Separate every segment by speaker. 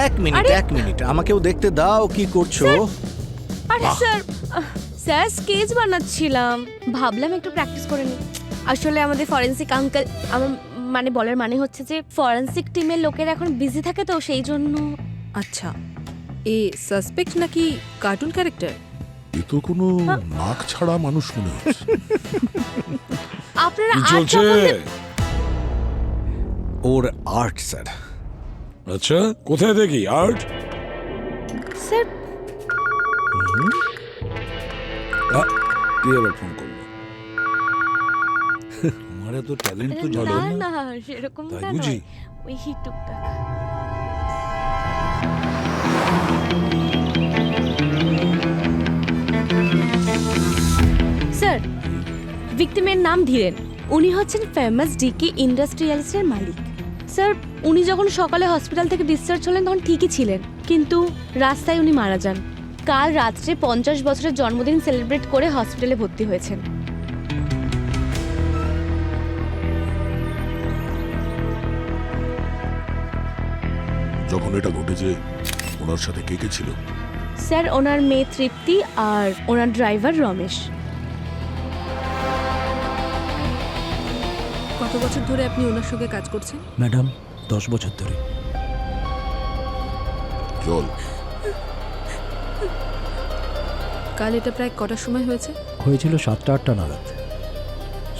Speaker 1: এক মিনিট আমাকেও দেখতে দাও কি করছো।
Speaker 2: আরে স্যার, স্যার স্কেচ বানাচ্ছিলাম, ভাবলাম একটু প্র্যাকটিস করে নিই। আসলে আমাদের ফরেন্সিক আঙ্কেল, আমার মানে বলার মানে হচ্ছে যে ফরেন্সিক টিমের লোকেরা এখন বিজি থাকে তো সেই জন্য।
Speaker 3: আচ্ছা, এ সাসপেক্ট নাকি কার্টুন ক্যারেক্টার?
Speaker 4: এ তো কোনো নাক ছাড়া মানুষ মনে হচ্ছে।
Speaker 2: আপনারা
Speaker 5: কি
Speaker 2: আর্ট
Speaker 5: চলছে?
Speaker 2: সম্বন্ধে
Speaker 1: ওর আর্ট স্যার।
Speaker 5: আচ্ছা, কোথায় দেখি আর্ট?
Speaker 2: স্যার
Speaker 5: কে আবার ফোন করলো? আমার এত ট্যালেন্ট তো জানো
Speaker 2: না
Speaker 5: না।
Speaker 2: না সেরকম
Speaker 5: তাই
Speaker 2: না,
Speaker 5: বুঝি?
Speaker 2: ওই টুকটাক। স্যার, ভিকটিমের নাম ধীরেন। উনি হচ্ছেন ফেমাস ডিকি ইন্ডাস্ট্রিয়ালসের মালিক। স্যার, উনি যখন সকালে হসপিটাল থেকে ডিসচার্জ হলেন তখন ঠিকই ছিলেন, কিন্তু রাস্তায় উনি মারা যান। কাল রাত্রে 50 বছরের জন্মদিন সেলিব্রেট করে হসপিটালে ভর্তি হয়েছেন।
Speaker 4: যখন এটা ঘটেছে ওনার সাথে কে কে ছিল?
Speaker 2: স্যার, ওনার মেয়ে তৃপ্তি আর ওনার ড্রাইভার রমেশ।
Speaker 3: কত বছর ধরে আপনি ওনার সঙ্গে কাজ করছেন?
Speaker 1: ম্যাডাম 10 বছর ধরে।
Speaker 4: চল।
Speaker 3: কাল এটা প্রায় কটার সময় হয়েছে?
Speaker 6: হয়েছিল 7টা-8টা নাগাদ।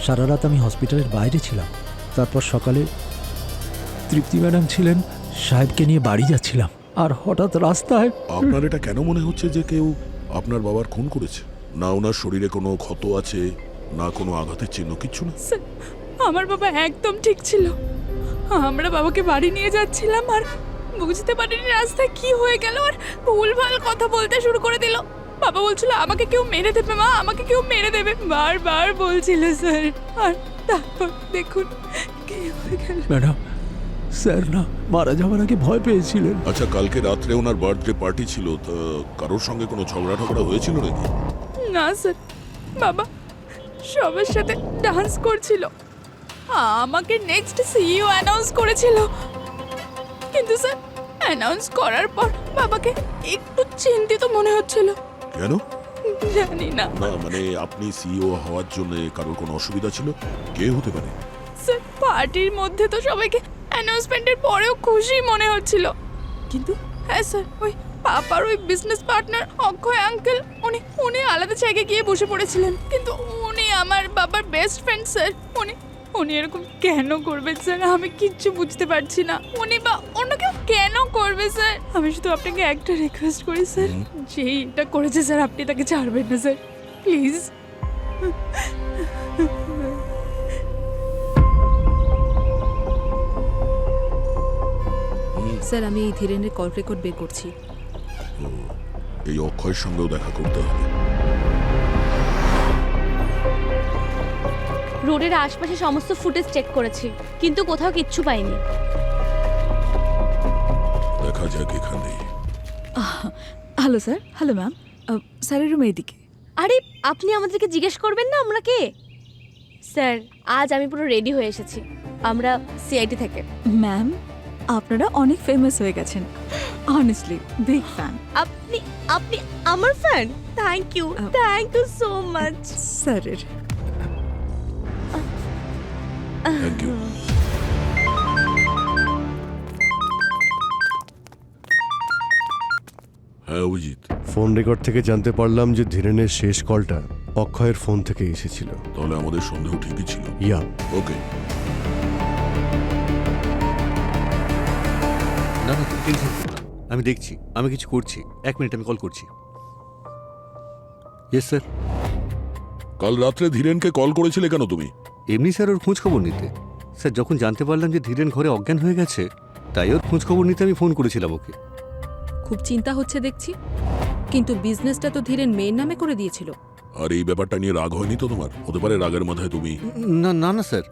Speaker 6: সারা রাত আমি হসপিটালের বাইরে ছিলাম। তারপর সকালে তৃপ্তি ম্যাডাম ছিলেন, সাহেবকে নিয়ে বাড়ি যাচ্ছিলাম, আর হঠাৎ রাস্তায়।
Speaker 4: আপনার এটা কেন মনে হচ্ছে যে কেউ আপনার বাবার খুন করেছে? না ওনার শরীরে কোনো ক্ষত আছে, না কোনো আঘাতের চিহ্ন, কিচ্ছু না?
Speaker 7: আমার বাবা একদম ঠিক ছিল। আমরা বাবাকে বাড়ি নিয়ে যাচ্ছিলাম আর বুঝতে পারিনি রাস্তায় কি হয়ে গেল, আর ভুলভাল কথা বলতে শুরু করে দিল। বাবা বলছিল আমাকে কেউ মেরে দেবে, মা আমাকে কেউ মেরে দেবে, বারবার বলছিল স্যার। আর তারপর দেখুন কি হয়ে গেল।
Speaker 6: ম্যাডাম, স্যার না মারা যাওয়ার আগে ভয় পেয়েছিলেন।
Speaker 4: আচ্ছা, কালকে রাত্রে ওনার বার্থডে পার্টি ছিল, তা কারোর সঙ্গে কোনো ঝগড়া টগড়া হয়েছিল নাকি?
Speaker 7: না স্যার, বাবা সবার সাথে ডান্স করছিল, আমাকে নেক্সট সিইও অ্যানাউন্স করেছিল। কিন্তু স্যার, অ্যানাউন্স করার পর বাবাকে একটু চিন্তিত মনে হচ্ছিল।
Speaker 4: কেন?
Speaker 7: জানি না
Speaker 4: না মানে আপনি সিইও হওয়ার জন্য কারোর কোনো অসুবিধা ছিল? কে হতে পারে?
Speaker 7: স্যার, পার্টির মধ্যে তো সবাইকে অ্যানাউন্সমেন্টের পরেও খুশি মনে হচ্ছিল, কিন্তু হ্যাঁ স্যার, ওই পাপার ওই বিজনেস পার্টনার অক্ষয় আঙ্কেল, উনি আলাদা জায়গায় গিয়ে বসে পড়েছিলেন। কিন্তু উনি আমার বাবার বেস্ট ফ্রেন্ড স্যার। উনি এরকম কেন করবেন স্যার? আমি কিচ্ছু বুঝতে পারছি না। উনি বা অন্য কেউ কেন করবে স্যার? আমি শুধু আপনাকে একটা রিকোয়েস্ট করি স্যার, যেই এটা করেছে স্যার আপনি তাকে ছাড়বেন না স্যার, প্লিজ।
Speaker 3: স্যার, আমি এই ধীরেনের কল রেকর্ড বের করছি।
Speaker 4: এই অক্ষয়ের সঙ্গেও দেখা করতে হবে।
Speaker 2: রোডের আশপাশে সমস্ত ফুটেজ চেক করেছি, কিন্তু কোথাও কিচ্ছু পাইনি।
Speaker 4: দেখা যাক এখানে।
Speaker 7: Hello sir. হ্যালো ম্যাম, স্যারের রুম এইদিকে।
Speaker 2: আরে আপনি আমাদেরকে জিজ্ঞেস করবেন না আমরা কে? স্যার, আজ আমি পুরো রেডি হয়ে এসেছি, আমরা সিআইটি থেকে।
Speaker 7: ম্যাম, আপনারা অনেক ফেমাস হয়ে গেছেন, অনেস্টলি বিগ ফ্যান।
Speaker 2: আপনি আপনি আমার fan? Thank you so much
Speaker 7: স্যারের।
Speaker 4: Thank you. হ্যাঁ অভিজিৎ,
Speaker 8: ফোন রেকর্ড থেকে জানতে পারলাম যে ধীরেনের শেষ কলটা অক্ষয়ের ফোন থেকে এসেছিল।
Speaker 4: তাহলে আমাদের সন্দেহ ঠিকই ছিল।
Speaker 8: ইয়া,
Speaker 4: ওকে।
Speaker 9: না না, তুমি টেনশন করো না, আমি দেখছি, আমি কিছু করছি। 1 মিনিট, আমি কল করছি। Yes sir.
Speaker 4: কাল রাত্রে ধীরেনকে কল করেছিলে কেন তুমি?
Speaker 9: এমনি স্যার, ওর খোঁজ খবর নিতে। স্যার, যখন জানতে পারলাম যে ধীরেন ঘরে অজ্ঞান হয়ে গেছে, তাই ওর খোঁজ খবর নিতে আমি ফোন করেছিলাম ওকে।
Speaker 3: খুব চিন্তা হচ্ছে দেখছি, কিন্তু বিজনেসটা তো ধীরেন মেয়ের নামে করে দিয়েছিল।
Speaker 4: আর এই ব্যাপারটা নিয়ে রাগ হয়নি তো তোমার? হতে পারে রাগের মাথায় তুমি।
Speaker 9: না না না স্যার,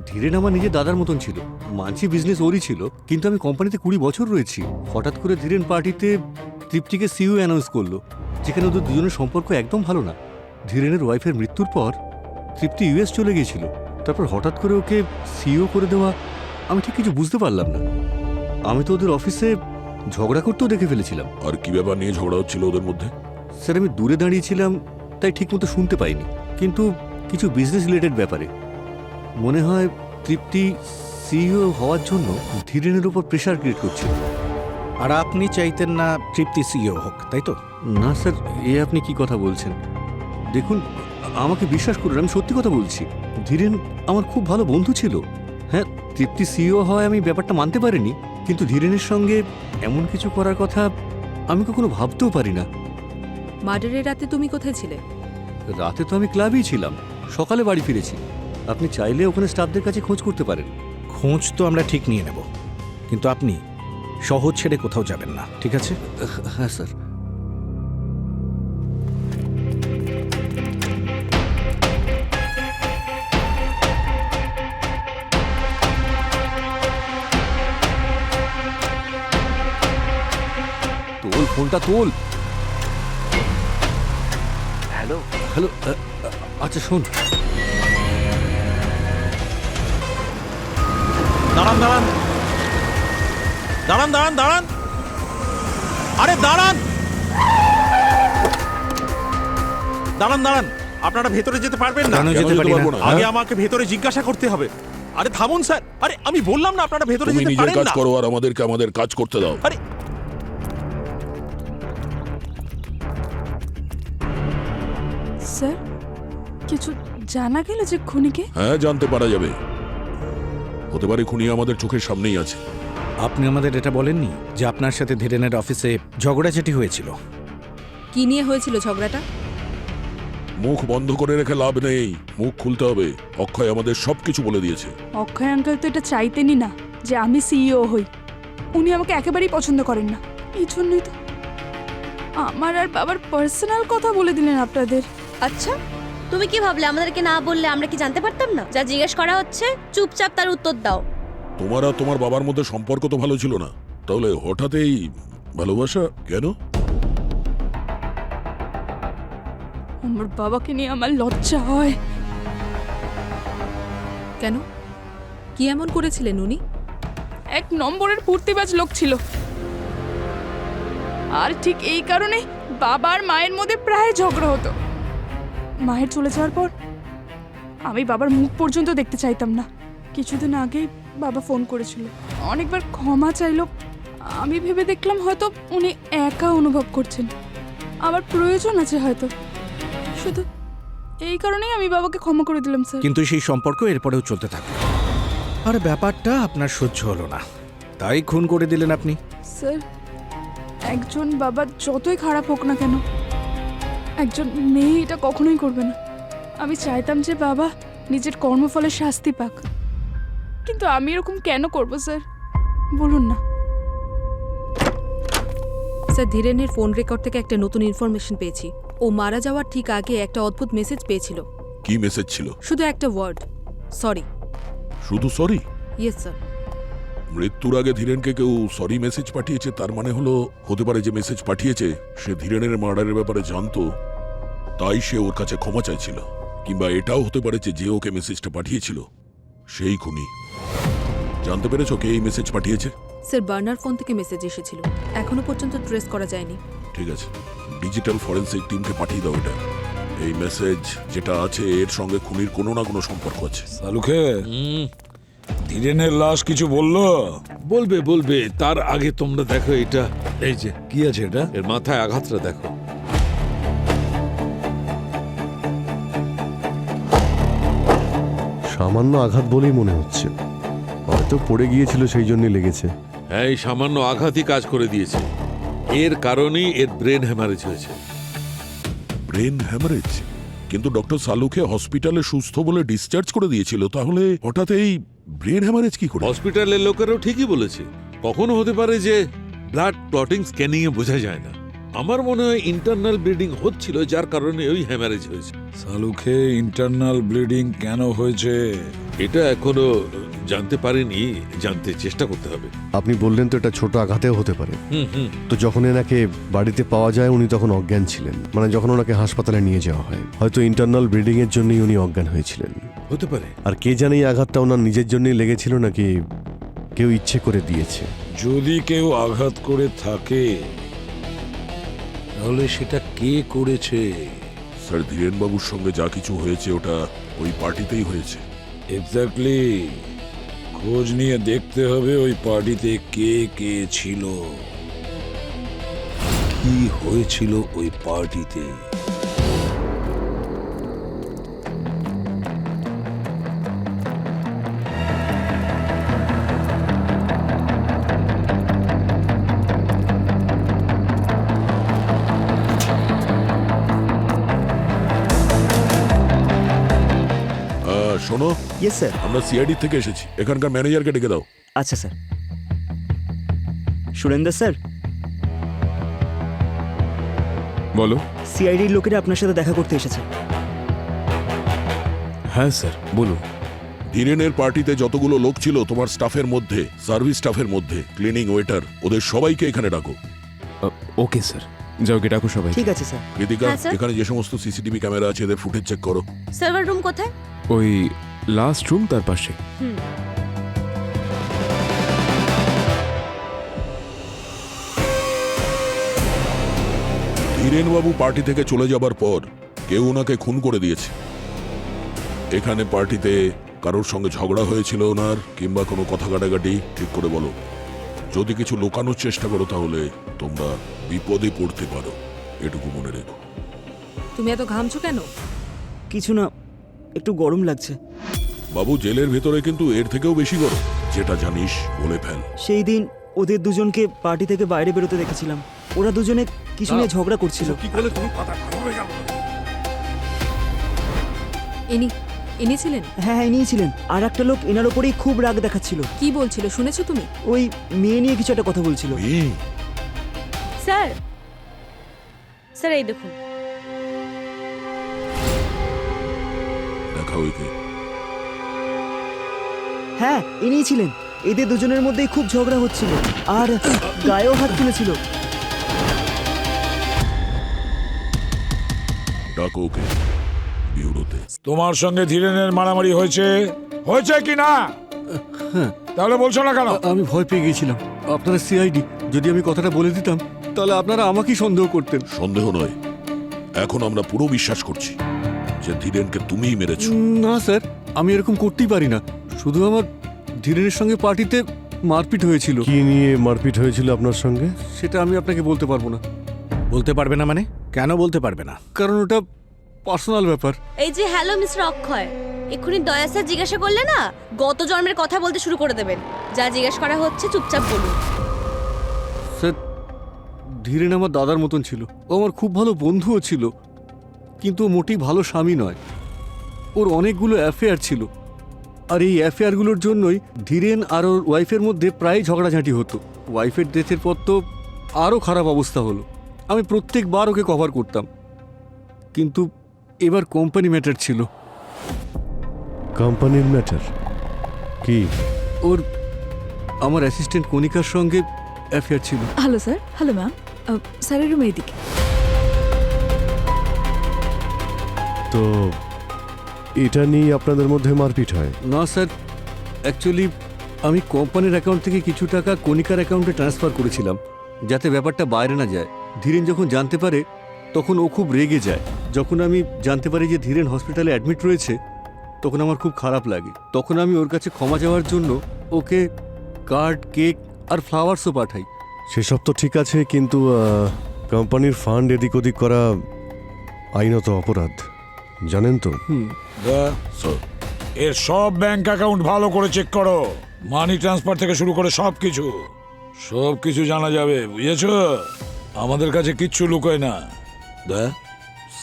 Speaker 9: ধীরেন আমার নিজের দাদার মতন ছিল, মানছি বিজনেস ওরই ছিল, কিন্তু আমি কোম্পানিতে 20 বছর রয়েছি। হঠাৎ করে ধীরেন পার্টিতে তৃপ্তিকে সিইও অ্যানাউন্স করলো, যেখানে ওদের দুজনের সম্পর্ক একদম ভালো না। ধীরেনের ওয়াইফের মৃত্যুর পর তৃপ্তি ইউএস চলে গিয়েছিল, তারপর হঠাৎ করে ওকে সিইও করে দেওয়া, আমি ঠিক কিছু বুঝতে পারলাম না। আমি তো ওদের অফিসে ঝগড়া করতেও দেখে ফেলেছিলাম।
Speaker 4: আর কি ব্যাপার নিয়ে ঝগড়া হচ্ছিল ওদের মধ্যে?
Speaker 9: স্যার আমি দূরে দাঁড়িয়েছিলাম, তাই ঠিকমতো শুনতে পাইনি, কিন্তু কিছু বিজনেস রিলেটেড ব্যাপারে মনে হয় তৃপ্তি সিইও হওয়ার জন্য ধীরেনের উপর প্রেশার ক্রিয়েট করছিল।
Speaker 1: আর আপনি চাইতেন না তৃপ্তি সিইও হোক, তাই তো?
Speaker 9: না স্যার, এ আপনি কি কথা বলছেন? দেখুন, আমাকে বিশ্বাস করুন, আমি সত্যি কথা বলছি। ধীরেন আমার খুব ভালো বন্ধু ছিল। হ্যাঁ, তৃপ্তি সিইও হয় আমি ব্যাপারটা মানতে পারিনি, কিন্তু ধীরেনের সঙ্গে এমন কিছু করার কথা আমি কখনো ভাবতেও পারি না।
Speaker 3: মার্ডারের রাতে তুমি কোথায় ছিলে?
Speaker 9: রাতে তো আমি ক্লাবেই ছিলাম, সকালে বাড়ি ফিরেছি। আপনি চাইলে ওখানে স্টাফদের কাছে খোঁজ করতে পারেন।
Speaker 1: খোঁজ তো আমরা ঠিক নিয়ে নেব, কিন্তু আপনি শহর ছেড়ে কোথাও যাবেন না, ঠিক আছে?
Speaker 9: হ্যাঁ স্যার। তোল ফোনটা, তোল। হ্যালো হ্যালো, আচ্ছা শোন।
Speaker 10: দাঁড়ান দাঁড়ান দাঁড়ান দাঁড়ান দাঁড়ান, আরে দাঁড়ান দাঁড়ান দাঁড়ান, আপনারা ভেতরে যেতে পারবেন না?
Speaker 1: কেন যেতে পারি না?
Speaker 10: আগে আমাকে ভেতরে জিজ্ঞাসা করতে হবে। আরে থামুন স্যার, আরে আমি বললাম না আপনারা ভেতরে
Speaker 4: তুমি
Speaker 10: যেতে
Speaker 4: নিজের
Speaker 10: পারেন
Speaker 4: কাজ
Speaker 10: না।
Speaker 4: করো আর আমাদেরকে আমাদের কাজ করতে দাও।
Speaker 10: আরে
Speaker 7: স্যার, কিছু জানা গেল যে খুনিকে?
Speaker 4: হ্যাঁ, জানতে পারা যাবে। হতে পারে খুনি আমাদের চোখের সামনেই আছে।
Speaker 1: আপনি আমাদের এটা বলেননি যে আপনার সাথে ধীরেনের অফিসে ঝগড়াঝাটি হয়েছিল?
Speaker 3: কি নিয়ে হয়েছিল ঝগড়াটা?
Speaker 4: মুখ বন্ধ করে রেখে লাভ নেই, মুখ খুলতে হবে। অক্ষয় আমাদের সবকিছু বলে দিয়েছে।
Speaker 7: অক্ষয় আঙ্কেল তো এটা চাইতেনই না যে আমি সিইও হই। উনি আমাকে একেবারেই পছন্দ করেন না, এই জন্যই তো আমার আর বাবার পার্সোনাল কথা বলে দিলেন আপনাদের।
Speaker 2: আচ্ছা, তুমি কি ভাবলে আমাদেরকে না বললে আমরা কি জানতে পারতাম না? যা জিজ্ঞেস করা হচ্ছে চুপচাপ তার উত্তর দাও।
Speaker 4: তোমার আর তোমার বাবার মধ্যে সম্পর্ক তো ভালো ছিল না, তাহলে হঠাৎই ভালোবাসা কেন?
Speaker 7: আমার বাবাকে নিয়ে আমার লজ্জা হয়।
Speaker 3: কেন? কি এমন করেছিলেন উনি?
Speaker 7: এক নম্বরের পূর্তিবাজ লোক ছিল, আর ঠিক এই কারণে বাবার মায়ের মধ্যে প্রায় ঝগড়া হতো। মায়ের চলে যাওয়ার পর আমি বাবার মুখ পর্যন্ত দেখতে চাইতাম না। কিছুদিন আগেই বাবা ফোন করেছিল, অনেকবার ক্ষমা চাইলো। আমি ভেবে দেখলাম হয়তো উনি একা অনুভব করছেন, আমার প্রয়োজন আছে হয়তো। শুধু এই কারণেই আমি বাবাকে ক্ষমা করে দিলাম স্যার।
Speaker 1: কিন্তু সেই সম্পর্ক এরপরেও চলতে থাকলো, আর ব্যাপারটা আপনার সহ্য হলো না, তাই খুন করে দিলেন আপনি।
Speaker 7: স্যার, একজন বাবা যতই খারাপ হোক না কেন, একজন মেয়ে এটা কখনোই করবে না। আমি চাইতাম যে বাবা নিজের কর্মফলের শাস্তি পাক, কিন্তু আমি এরকম কেন করব স্যার, বলুন না।
Speaker 3: স্যার, ধীরেনের ফোন রেকর্ড থেকে একটা নতুন ইনফরমেশন পেয়েছি। ও মারা যাওয়ার ঠিক আগে একটা অদ্ভুত মেসেজ পেয়েছিল।
Speaker 4: কি মেসেজ ছিল?
Speaker 3: শুধু একটা ওয়ার্ড, সরি।
Speaker 4: শুধু সরি?
Speaker 3: Yes sir.
Speaker 4: মৃত্যুর আগে ধীরেনকে কেউ সরি মেসেজ পাঠিয়েছে, তার মানে হলো হতে পারে যে মেসেজ পাঠিয়েছে সে ধীরেনের মার্ডারের ব্যাপারে জানতো, তাই সে ওর কাছে ক্ষমা চাইছিল। কিংবা এটাও হতে পারে যে ওকে মেসেজটা পাঠিয়েছিল সেই খুনি। জানতে পেরেছো কে এই মেসেজ পাঠিয়েছে?
Speaker 3: স্যার, বার্নার ফোন থেকে মেসেজ এসেছিল, এখনো পর্যন্ত ট্রেস করা যায়নি।
Speaker 4: ঠিক আছে, ডিজিটাল ফরেন্সিক টিমকে পাঠিয়ে দাও এটা। এই মেসেজ যেটা আছে এর সঙ্গে খুনির কোনো না কোনো সম্পর্ক আছে।
Speaker 5: সালুখে, ধীরেনের লাশ কিছু বললো?
Speaker 11: বলবে বলবে, তার আগে তোমরা দেখো এটা। এই যে
Speaker 5: কি আছে এটা?
Speaker 11: এর মাথায় আঘাতটা দেখো।
Speaker 8: সামান্য আঘাত বলেই মনে হচ্ছে, হয়তো পড়ে গিয়েছিল সেই জন্যই লেগেছে।
Speaker 11: হ্যাঁ, এই সামান্য আঘাতই কাজ করে দিয়েছে। এর কারণেই এর ব্রেন হ্যামারেজ হয়েছে।
Speaker 4: Brain haemorrhage? কিন্তু ডক্টর সালুকে হসপিটালে সুস্থ বলে ডিসচার্জ করে দিয়েছিল, তাহলে হঠাৎ এই ব্রেন হ্যামারেজ কি করে?
Speaker 11: হসপিটালের লোকেরাও ঠিকই বলেছে। কখনো হতে পারে যে ব্লাড ক্লটিং স্ক্যানিং এ বোঝা যায় না। আমার মনে হয় ইন্টারনাল ব্লিডিং হচ্ছিল, যার কারণে ওই হ্যামারেজ হয়েছে।
Speaker 5: সালুখে, ইন্টারনাল ব্লিডিং কেন হয়েছে
Speaker 11: এটা এখনো জানতে পারিনি, জানতে চেষ্টা করতে হবে।
Speaker 8: আপনি বললেন তো এটা ছোট আঘাতেও হতে পারে।
Speaker 11: হুম।
Speaker 8: তো যখন এনাকে বাড়িতে পাওয়া যায় উনি তখন অজ্ঞান ছিলেন, মানে যখন ওনাকে হাসপাতালে নিয়ে যাওয়া হয় হয়তো ইন্টারনাল ব্লিডিং এর জন্যই উনি অজ্ঞান হয়েছিলেন।
Speaker 11: হতে পারে।
Speaker 8: আর কে জানে এই আঘাতটা ওনার নিজের জন্যই লেগেছিল নাকি কেউ ইচ্ছে করে দিয়েছে।
Speaker 5: যদি কেউ আঘাত করে থাকে তাহলে সেটা কে করেছে?
Speaker 4: স্যার, ধীরেন বাবুর সঙ্গে যা কিছু হয়েছে ওটা ওই পার্টিতেই হয়েছে।
Speaker 5: এক্স্যাক্টলি। খোঁজ নিয়ে দেখতে হবে ওই পার্টিতে কে কে ছিল, কি হয়েছিল ওই পার্টিতে।
Speaker 4: শোনো,
Speaker 12: ইয়েস স্যার।
Speaker 4: আমরা সিআইডি থেকে এসেছি, এখানকার ম্যানেজারকে ডেকে দাও।
Speaker 12: আচ্ছা স্যার। সুরেন্দ্র স্যার,
Speaker 10: বলো।
Speaker 12: সিআইডির লোকেরা আপনার সাথে দেখা করতে এসেছে।
Speaker 10: হ্যাঁ স্যার, বলুন।
Speaker 4: ধীরেনের পার্টিতে যতগুলো লোক ছিল তোমার স্টাফের মধ্যে, সার্ভিস স্টাফের মধ্যে, ক্লিনিং ওয়েটার, ওদের সবাইকে এখানে ডাকো।
Speaker 10: ওকে স্যার, যাও গে ডাকো সবাই।
Speaker 12: ঠিক আছে স্যার।
Speaker 4: কৃতিকা,
Speaker 2: হ্যাঁ, স্যার।
Speaker 4: এখানে যে সমস্ত সিসিটিভি ক্যামেরা আছে এদের ফুটেজ চেক করো।
Speaker 2: সার্ভার রুম কোথায়?
Speaker 10: ওই লাস্ট রুম, তার পাশে।
Speaker 4: ধীরেনবাবু পার্টি থেকে চলে যাবার পর কেউ ওনাকে খুন করে দিয়েছে। এখানে পার্টিতে কারোর সঙ্গে ঝগড়া হয়েছিল ওনার, কিংবা কোনো কথা কাটাকাটি? ঠিক করে বলো। যদি কিছু লুকানোর চেষ্টা করো তাহলে তোমরা বিপদে পড়তে পারো, এটুকু মনে রেখো।
Speaker 3: তুমি এত ঘামছো কেন?
Speaker 12: কিছু না, একটু গরম লাগছে।
Speaker 4: বাবু, জেলের ভেতরে কিন্তু এর থেকেও বেশি গরম। যেটা জানিস বলে ফেল।
Speaker 12: সেই দিন ওদের দুজনকে পার্টি থেকে বাইরে বেরোতে দেখেছিলাম। ওরা দুজনে কিছু নিয়ে ঝগড়া করছিল।
Speaker 3: ইনি ছিলেন?
Speaker 12: হ্যাঁ হ্যাঁ, নিয়েছিলেন। আর একটা লোক এনার ওপরেই খুব রাগ দেখাচ্ছিল।
Speaker 3: কি বলছিল শুনেছো তুমি?
Speaker 12: ওই মেয়ে নিয়ে কিছু একটা কথা বলছিল।
Speaker 2: স্যার, স্যার এই দেখুন।
Speaker 4: দেখা ওইকে।
Speaker 12: হ্যাঁ, ইনিই ছিলেন। এদের দুজনের মধ্যেই খুব ঝগড়া হচ্ছিল, আর গায়েও হাত তুলেছিল।
Speaker 4: ডাকো ওকে বিউরোতে।
Speaker 5: তোমার সঙ্গে ধীরেনের মারামারি হয়েছে কি না? তাহলে বলছো না কেন?
Speaker 9: আমি ভয় পেয়ে গেছিলাম। আপনারা সিআইডি, যদি আমি কথাটা বলে দিতাম তাহলে আপনারা আমাকেই সন্দেহ করতেন।
Speaker 4: সন্দেহ নয়, এখন আমরা পুরো বিশ্বাস করছি যে ধীরেনকে তুমিই মেরেছো।
Speaker 9: না স্যার, আমি এরকম করতেই পারি না। শুধু আমার ধীরেনের সঙ্গে পার্টিতে মারপিট হয়েছিল।
Speaker 8: কি নিয়ে মারপিট হয়েছিল আপনার সঙ্গে?
Speaker 9: সেটা আমি আপনাকে বলতে পারবো না।
Speaker 1: বলতে পারবে না মানে? কেন বলতে পারবে না?
Speaker 9: কারণ ওটা পার্সোনাল ব্যাপার।
Speaker 2: এই যে হ্যালো মিস্টার অক্ষয়, এক্ষুনি দয়া স্যার জিজ্ঞাসা করলে না গত জন্মের কথা বলতে শুরু করে দেবেন। যা জিজ্ঞাসা করা হচ্ছে চুপচাপ বলুন।
Speaker 9: স্যার, ধীরেন আমার দাদার মতন ছিল। ও আমার খুব ভালো বন্ধুও ছিল, কিন্তু ও মোটেই ভালো স্বামী নয়। ওর অনেকগুলো অ্যাফেয়ার ছিল, আর এই অ্যাফেয়ারগুলোর জন্যই ধীরেন আর ওর ওয়াইফের মধ্যে প্রায় ঝগড়াঝাঁটি হতো। ওয়াইফের ডেথের পর তো আরও খারাপ অবস্থা হলো। আমি প্রত্যেকবার ওকে কভার করতাম, কিন্তু এবার কোম্পানি ম্যাটার ছিল।
Speaker 8: কোম্পানির ম্যাটার কি?
Speaker 9: ওর আমার অ্যাসিস্ট্যান্ট কণিকার সঙ্গে অ্যাফেয়ার ছিল।
Speaker 7: Hello sir. Hello ma'am. স্যারের রুম এইদিকে।
Speaker 8: তো এটা নিয়ে আপনাদের মধ্যে মারপিট হয়?
Speaker 9: না স্যার, অ্যাকচুয়ালি আমি কোম্পানির অ্যাকাউন্ট থেকে কিছু টাকা কণিকার অ্যাকাউন্টে ট্রান্সফার করেছিলাম, যাতে ব্যাপারটা বাইরে না যায়। ধীরেন যখন জানতে পারে তখন ও খুব রেগে যায়। যখন আমি জানতে পারি যে ধীরেন হসপিটালে অ্যাডমিট রয়েছে, তখন আমার খুব খারাপ লাগে। তখন আমি ওর কাছে ক্ষমা চাওয়ার জন্য ওকে কার্ড, কেক আর ফ্লাওয়ার্সও পাঠাই।
Speaker 8: সেসব তো ঠিক আছে, কিন্তু কোম্পানির ফান্ড এদিক ওদিক করা আইনত অপরাধ, জানেন তো?
Speaker 4: স্যার,
Speaker 5: এর সব ব্যাংক অ্যাকাউন্ট ভালো করে চেক করো। মানি ট্রান্সফার থেকে শুরু করে সবকিছু জানা যাবে, বুঝেছো? আমাদের কাছে কিচ্ছু লুকোয় না।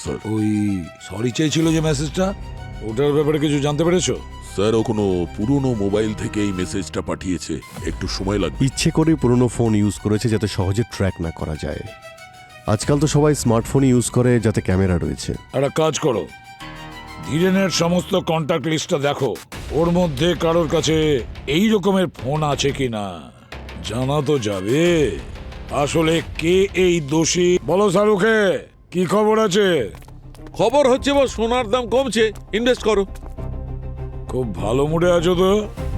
Speaker 4: স্যার।
Speaker 5: ওই সরি চেয়েছিল যে মেসেজটা, ওটার ব্যাপারে কিছু জানতে পেরেছো?
Speaker 4: স্যার, ও কোনো পুরনো মোবাইল থেকে এই মেসেজটা পাঠিয়েছে, একটু সময় লাগবে।
Speaker 8: ইচ্ছে করে পুরনো ফোন ইউজ করেছে যাতে সহজে ট্র্যাক না করা যায়। আজকাল তো সবাই স্মার্টফোন ইউজ করে যাতে ক্যামেরা রয়েছে।
Speaker 5: একটা কাজ করো, ধীরেনের সমস্ত কন্ট্যাক্ট লিস্টটা দেখো, ওর মধ্যে কারোর কাছে এই রকমের ফোন আছে কিনা জানা তো যাবে। আসলে কে এই দোষী, বলো শাহরুখে, কি খবর আছে?
Speaker 11: খবর হচ্ছে বস, সোনার দাম কমছে, ইনভেস্ট করো।
Speaker 5: খুব ভালো মুডে আছো তো,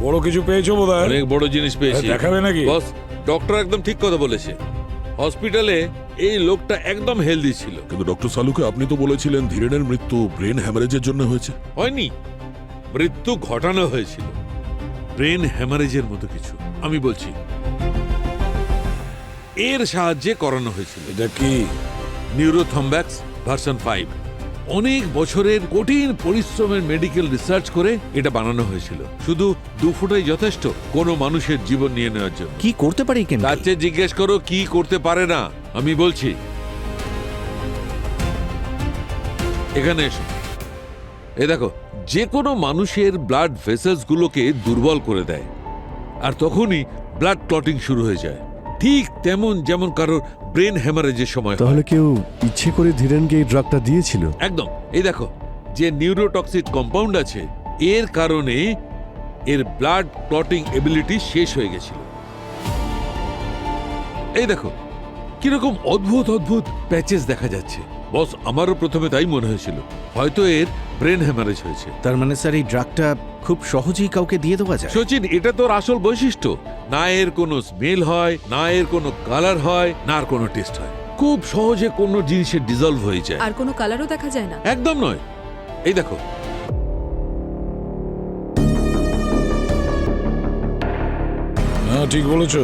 Speaker 5: বড় কিছু পেয়েছো বোধহয়।
Speaker 11: অনেক বড় জিনিস পেয়েছি।
Speaker 5: দেখাবে নাকি?
Speaker 11: বস, ডক্টর একদম ঠিক কথা বলেছে। হসপিটালে এই লোকটা একদম হেলদি ছিল।
Speaker 4: কিন্তু ডক্টর সালুকে আপনি তো বলেছিলেন ধীরেনের মৃত্যু ব্রেন হ্যামারেজের জন্য হয়েছে।
Speaker 11: হয়নি, মৃত্যু ঘটানো হয়েছিল ব্রেন হ্যামারেজের মতো কিছু। আমি বলছি এর সাহায্যে করানো হয়েছিল।
Speaker 5: এটা কি?
Speaker 11: নিউরোথম্ব্যাক্স ভার্সন 5। অনেক বছরের কঠিন পরিশ্রমের মেডিকেল রিসার্চ করে এটা বানানো হয়েছিল। শুধু 2 ফুটাই যথেষ্ট কোনো মানুষের জীবন নিয়ে নেওয়ার জন্য।
Speaker 1: কি করতে পারি কেন?
Speaker 11: তার চেয়ে জিজ্ঞেস করো কি করতে পারে না। আমি বলছি, এখানে এসো। এ দেখো, যে কোনো মানুষের ব্লাড ভেসেলস গুলোকে দুর্বল করে দেয়, আর তখনই ব্লাড ক্লটিং শুরু হয়ে যায়। ঠিক তেমন যেমন কারোর ব্রেন হ্যামারেজের সময় হয়।
Speaker 8: তাহলে কেউ ইচ্ছে করে ধীরেনকে এই ড্রাগটা দিয়েছিল?
Speaker 11: একদম। এই দেখো, যে নিউরোটক্সিক কম্পাউন্ড আছে, এর কারণে এর ব্লাড ক্লটিং এবিলিটি শেষ হয়ে গেছিল। এই দেখো কিরকম অদ্ভুত অদ্ভুত প্যাচেস দেখা যাচ্ছে। বস, আমারও প্রথমে তাই মনে হয়েছিল হয়তো এর ব্রেন হ্যামারেজ হয়েছে।
Speaker 1: তার মানে স্যার এই ড্রাগটা খুব সহজেই কাউকে দিয়ে দেওয়া যায়?
Speaker 11: সচিন, এটা তোর আসল বৈশিষ্ট্য। না এর কোনো স্মেল হয়, না এর কোনো কালার হয়, না আর কোনো টেস্ট হয়। খুব সহজে কোনো জিনিসে ডিজলভ হয়ে যায়।
Speaker 3: আর কোনো কালারও দেখা যায় না।
Speaker 11: একদম নয়। এই দেখো,
Speaker 5: হ্যাঁ ঠিক বলেছ।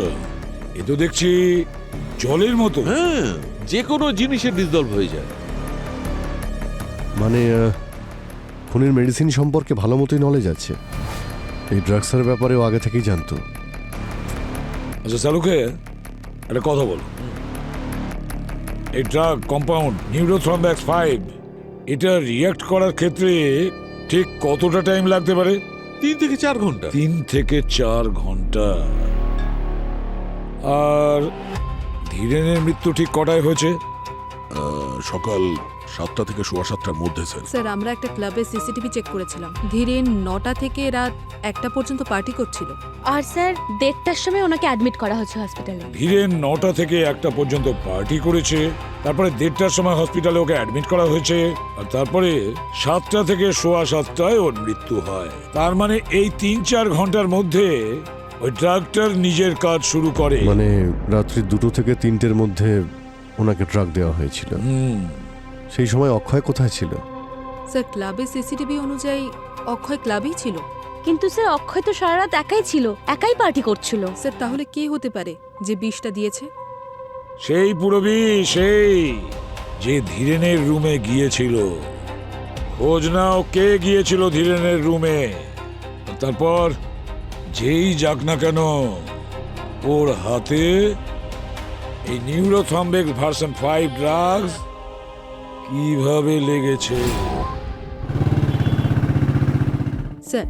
Speaker 5: এ তো দেখছি জলের মতো।
Speaker 11: হ্যাঁ, যে কোনো জিনিসে ডিজলভ হয়ে যায়।
Speaker 8: মানে খুনের মেডিসিন সম্পর্কে ভালো মতোই নলেজ আছে। এই ড্রাগসের ব্যাপারেও আগে থেকেই জানতো।
Speaker 5: আচ্ছা সালুকে একটা কথা বল, এই ড্রাগ কম্পাউন্ড নিউরোথ্রম্ব্যাক্স 5 এটা রিঅ্যাক্ট করার ক্ষেত্রে ঠিক কতটা টাইম লাগতে পারে?
Speaker 11: 3 থেকে 4 ঘন্টা।
Speaker 5: 3 থেকে 4 ঘন্টা। আর ধীরেনের মৃত্যু ঠিক কটায় হয়েছে?
Speaker 4: সকাল 7টা থেকে সোয়া 7টার মধ্যে স্যার।
Speaker 3: স্যার, আমরা একটা ক্লাবে সিসিটিভি চেক করেছিলাম। ধীরেন 9টা থেকে রাত 1টা পর্যন্ত পার্টি করছিল।
Speaker 2: আর স্যার 1:30টার সময় ওনাকে অ্যাডমিট করা হচ্ছে হসপিটালে।
Speaker 5: ধীরেন 9টা থেকে 1টা পর্যন্ত পার্টি করেছে, তারপরে 1:30টার সময় হসপিটালে ওকে অ্যাডমিট করা হয়েছে, আর তারপরে 7টা থেকে সোয়া 7টায় ওর মৃত্যু হয়। তার মানে এই 3-4 ঘন্টার মধ্যে ওই ড্রাগটার নিজের কাজ শুরু করে।
Speaker 8: মানে রাত্রি 2টো থেকে 3টের মধ্যে ওনাকে ড্রাগ দেওয়া হয়েছিল। সেই সময় অক্ষয় কোথায় ছিল?
Speaker 3: স্যার, ক্লাবের সিসিটিভি অনুযায়ী অক্ষয় ক্লাবেই ছিল।
Speaker 2: কিন্তু স্যার অক্ষয় তো সারা রাত একাই ছিল, একাই পার্টি করছিল।
Speaker 3: স্যার, তাহলে কে হতে পারে যে বিষটা দিয়েছে?
Speaker 5: সেই পুরবী, সেই যে ধীরেনের রুমে গিয়েছিল। খোঁজ নাও কে গিয়েছিল ধীরেনের রুমে। তারপর যেই যাক না কেন, ওর হাতে এই নিউরোথ্রম্বিক ভার্সন 5 ড্রাগস কিভাবে লেগেছে।
Speaker 3: স্যার,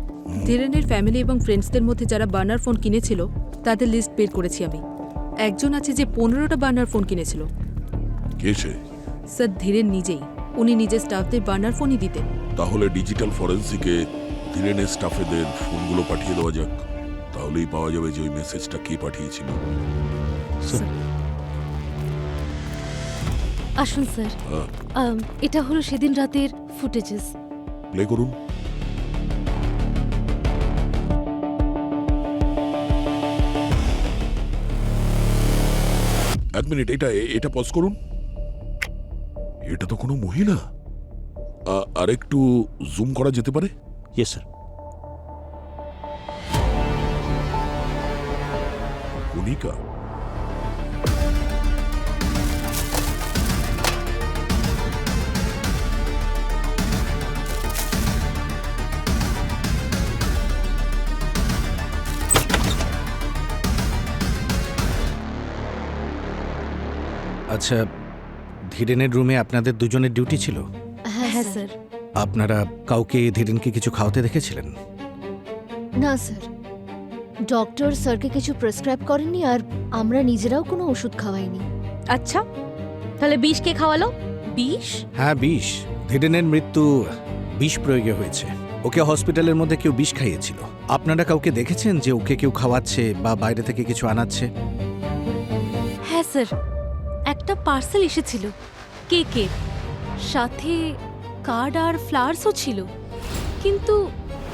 Speaker 3: ধীরেনের ফ্যামিলি এবং ফ্রেন্ডসদের মধ্যে যারা বার্নার ফোন কিনেছিল তাদের লিস্ট বের করেছি আমি। একজন আছে যে 15টা বার্নার ফোন কিনেছিল।
Speaker 4: কে সে?
Speaker 3: স্যার, ধীরেন নিজেই। উনি নিজের স্টাফদের বার্নার ফোনই দিতেন।
Speaker 4: তাহলে ডিজিটাল ফরেন্সিকে ধীরেনের স্টাফেদের ফোনগুলো পাঠিয়ে দেওয়া যাক। তাহলেই পাওয়া যাবে যে ওই মেসেজটা কে পাঠিয়েছিল।
Speaker 2: আসুন স্যার, এটা হলো সেদিন রাতের ফুটেজেস।
Speaker 4: প্লে করুন। এক মিনিট, এটা পজ করুন। এটা তো কোনো মহিলা। আর একটু জুম করা যেতে পারে?
Speaker 10: Yes sir.
Speaker 4: কণিকা।
Speaker 1: আচ্ছা, ধীরেনের রুমে আপনাদের দুজনের ডিউটি ছিল?
Speaker 2: হ্যাঁ স্যার।
Speaker 1: আপনারা কাউকে ধীরেনকে কিছু খাওয়াতে দেখেছিলেন?
Speaker 13: না স্যার, ডক্টর স্যারকে কিছু প্রেসক্রাইব করেননি, আর আমরা নিজেরাও কোনো ওষুধ খাওয়াইনি।
Speaker 2: আচ্ছা, তাহলে বিষ কে খাওয়ালো? বিষ?
Speaker 1: হ্যাঁ, বিষ। ধীরেনের মৃত্যু বিষ প্রয়োগে হয়েছে। ওকে হসপিটালের মধ্যে কেউ বিষ খাইয়েছিল। আপনারা কাউকে দেখেছেন যে ওকে কেউ খাওয়াচ্ছে বা বাইরে থেকে কিছু আনাচ্ছে?
Speaker 2: হ্যাঁ স্যার, একটা পার্সেল এসেছিল কেকের সাথে, কার্ড আর ফ্লাওয়ার্সও ছিল, কিন্তু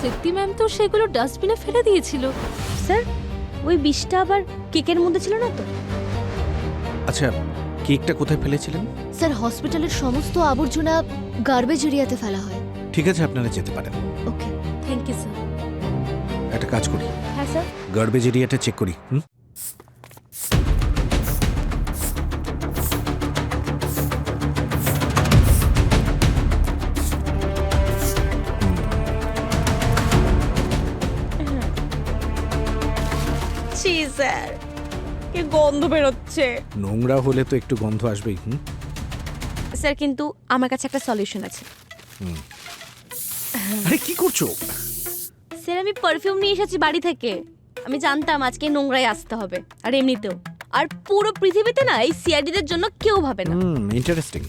Speaker 3: তৃপ্তি ম্যাম তো সেগুলো ডাস্টবিনে ফেলে দিয়েছিল।
Speaker 2: স্যার ওই বিষটা আবার কেকের মধ্যে ছিল না তো?
Speaker 1: আচ্ছা, কেকটা কোথায় ফেলেছিলেন?
Speaker 13: স্যার হসপিটালের সমস্ত আবর্জনা গার্বেজ এরিয়াতে ফেলা হয়।
Speaker 1: ঠিক আছে, আপনারা যেতে পারেন।
Speaker 13: ওকে।
Speaker 3: Thank you sir.
Speaker 1: একটা কাজ করি,
Speaker 2: হ্যাঁ স্যার।
Speaker 1: গার্বেজ এরিয়াটা চেক করি।
Speaker 2: ছি স্যার, কি গন্ধ বেরোচ্ছে।
Speaker 1: নোংরা হলে তো একটু গন্ধ আসবেই।
Speaker 2: স্যার কিন্তু আমার কাছে একটা সলিউশন আছে।
Speaker 1: আরে কি করছো?
Speaker 2: স্যার আমি পারফিউম নিয়ে এসেছি বাড়ি থেকে। আমি জানতাম আজকে নোংরায় আসতে হবে, আর এমনিতেও আর পুরো পৃথিবীতে না এই সিআইডিদের জন্য কেউ ভাবে না।
Speaker 1: ইন্টারেস্টিং।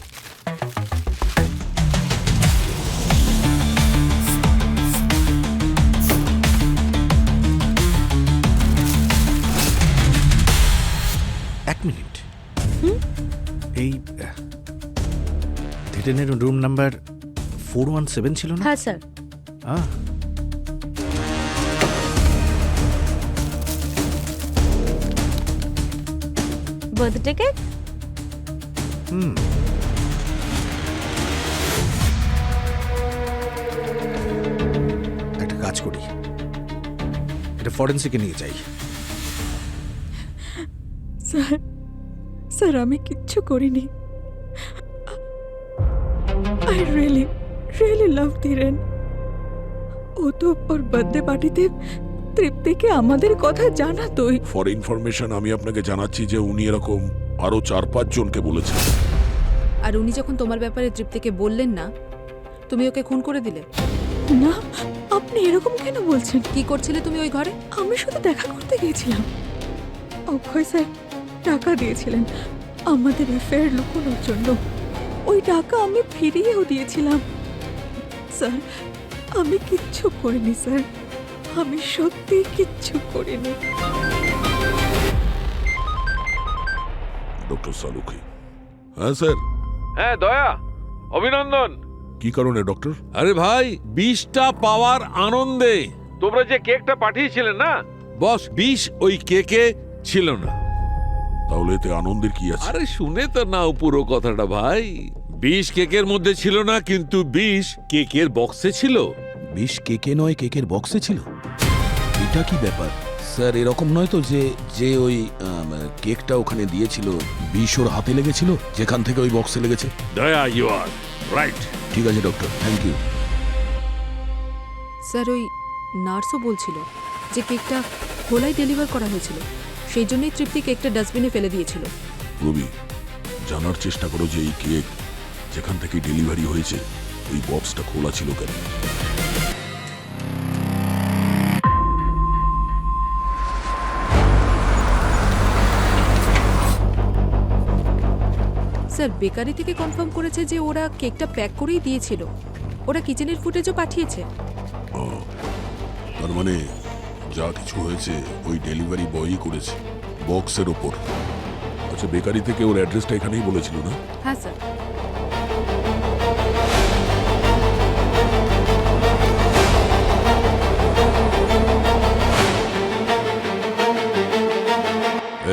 Speaker 1: এক মিনিট, এই ধীরেনের রুম নাম্বার 417 ছিল না?
Speaker 2: হ্যাঁ স্যার। Birthday cake?
Speaker 1: একটা কাজ করি, এটা ফরেন্সিকে নিয়ে যাই।
Speaker 7: স্যার স্যার আমি কিচ্ছু করিনি। I really really love Dhiren. ও তো ওর বার্থডে পার্টিতে তৃপ্তিকে আমাদের কথা জানাতোই।
Speaker 4: ফর ইনফরমেশন আমি আপনাকে জানাচ্ছি যে উনি এরকম আরো 4-5 জনকে বলেছেন।
Speaker 3: আর উনি যখন তোমার ব্যাপারে তৃপ্তিকে বললেন না, তুমি ওকে খুন করে দিলে।
Speaker 7: না, আপনি এরকম কেন বলছেন?
Speaker 3: কি করছিলে তুমি ওই ঘরে?
Speaker 7: আমি শুধু দেখা করতে গিয়েছিলাম। অক্ষয় স্যার টাকা দিয়েছিলেন আমাদের অ্যাফেয়ার লুকোনোর জন্য। ওই টাকা আমি ফিরিয়েও দিয়েছিলাম। স্যার আমি কিচ্ছু করিনি স্যার, আমি সত্যি কিচ্ছু করিনি।
Speaker 4: ডক্টর সালুকি। হ্যাঁ স্যার।
Speaker 11: হ্যাঁ দয়া, অভিনন্দন।
Speaker 4: কি কারণে ডক্টর?
Speaker 11: আরে ভাই, বিষটা পাওয়ার আনন্দে তোমরা যে কেকটা পাঠিয়েছিলেন না, বস বিষ ওই কেকে ছিল না।
Speaker 4: তাহলে এতে আনন্দের কি আছে?
Speaker 11: আরে শুনে তো নাও পুরো কথাটা ভাই। বিষ কেকের মধ্যে ছিল না, কিন্তু বিষ কেকের বক্সে ছিল।
Speaker 1: বিষ কেকে নয়, কেকের বক্সে ছিল। এটা কি ব্যাপার স্যার? এরকম নয় তো যে যে ওই কেকটা ওখানে দিয়েছিল বিষ ওর হাতে লেগেছিল, যেখান থেকে ওই বক্সে লেগেছে?
Speaker 11: দয়া, ইউ আর রাইট।
Speaker 1: ঠিক আছে ডক্টর, থ্যাংক ইউ।
Speaker 3: স্যার ওই নার্সও বলছিল যে কেকটা খোলাই ডেলিভার করা হয়েছিল, সেই জন্যই তৃপ্তি কেকটা ডাস্টবিনে ফেলে দিয়েছিল।
Speaker 4: রবি, জানার চেষ্টা করো যে এই কেক যেখান থেকে ডেলিভারি হয়েছে ওই বক্সটা খোলা ছিল কেন?
Speaker 3: স্যার বেকারি থেকে কনফার্ম করেছে যে ওরা কেকটা প্যাক করেই দিয়েছিল। ওরা কিচেনের ফুটেজও পাঠিয়েছে।
Speaker 4: তার মানে যা কিছু হয়েছে ওই ডেলিভারি বয়ই করেছে বক্সের ওপর। আচ্ছা, বেকারি থেকে ওর অ্যাড্রেসটা এখানেই বলেছিল না?
Speaker 3: হ্যাঁ স্যার।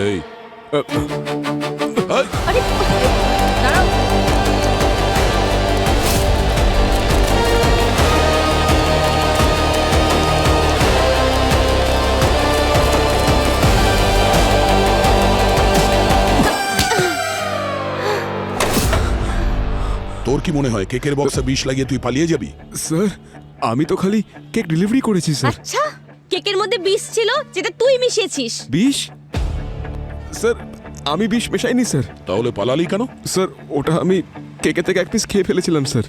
Speaker 4: এই
Speaker 2: আরে দাঁড়াও।
Speaker 4: তোর কি মনে হয় কেকের বক্সে বিষ লাগিয়ে তুই পালিয়ে যাবি?
Speaker 10: স্যার আমি তো খালি কেক ডেলিভারি করেছি স্যার।
Speaker 2: আচ্ছা, কেকের মধ্যে বিষ ছিল যেটা তুই মিশিয়েছিস।
Speaker 10: বিষ? স্যার আমি বিষ মেশাইনি স্যার।
Speaker 4: তাহলে পালালি কেন?
Speaker 10: স্যার ওটা আমি কেকের থেকে এক পিস খেয়ে ফেলেছিলাম স্যার।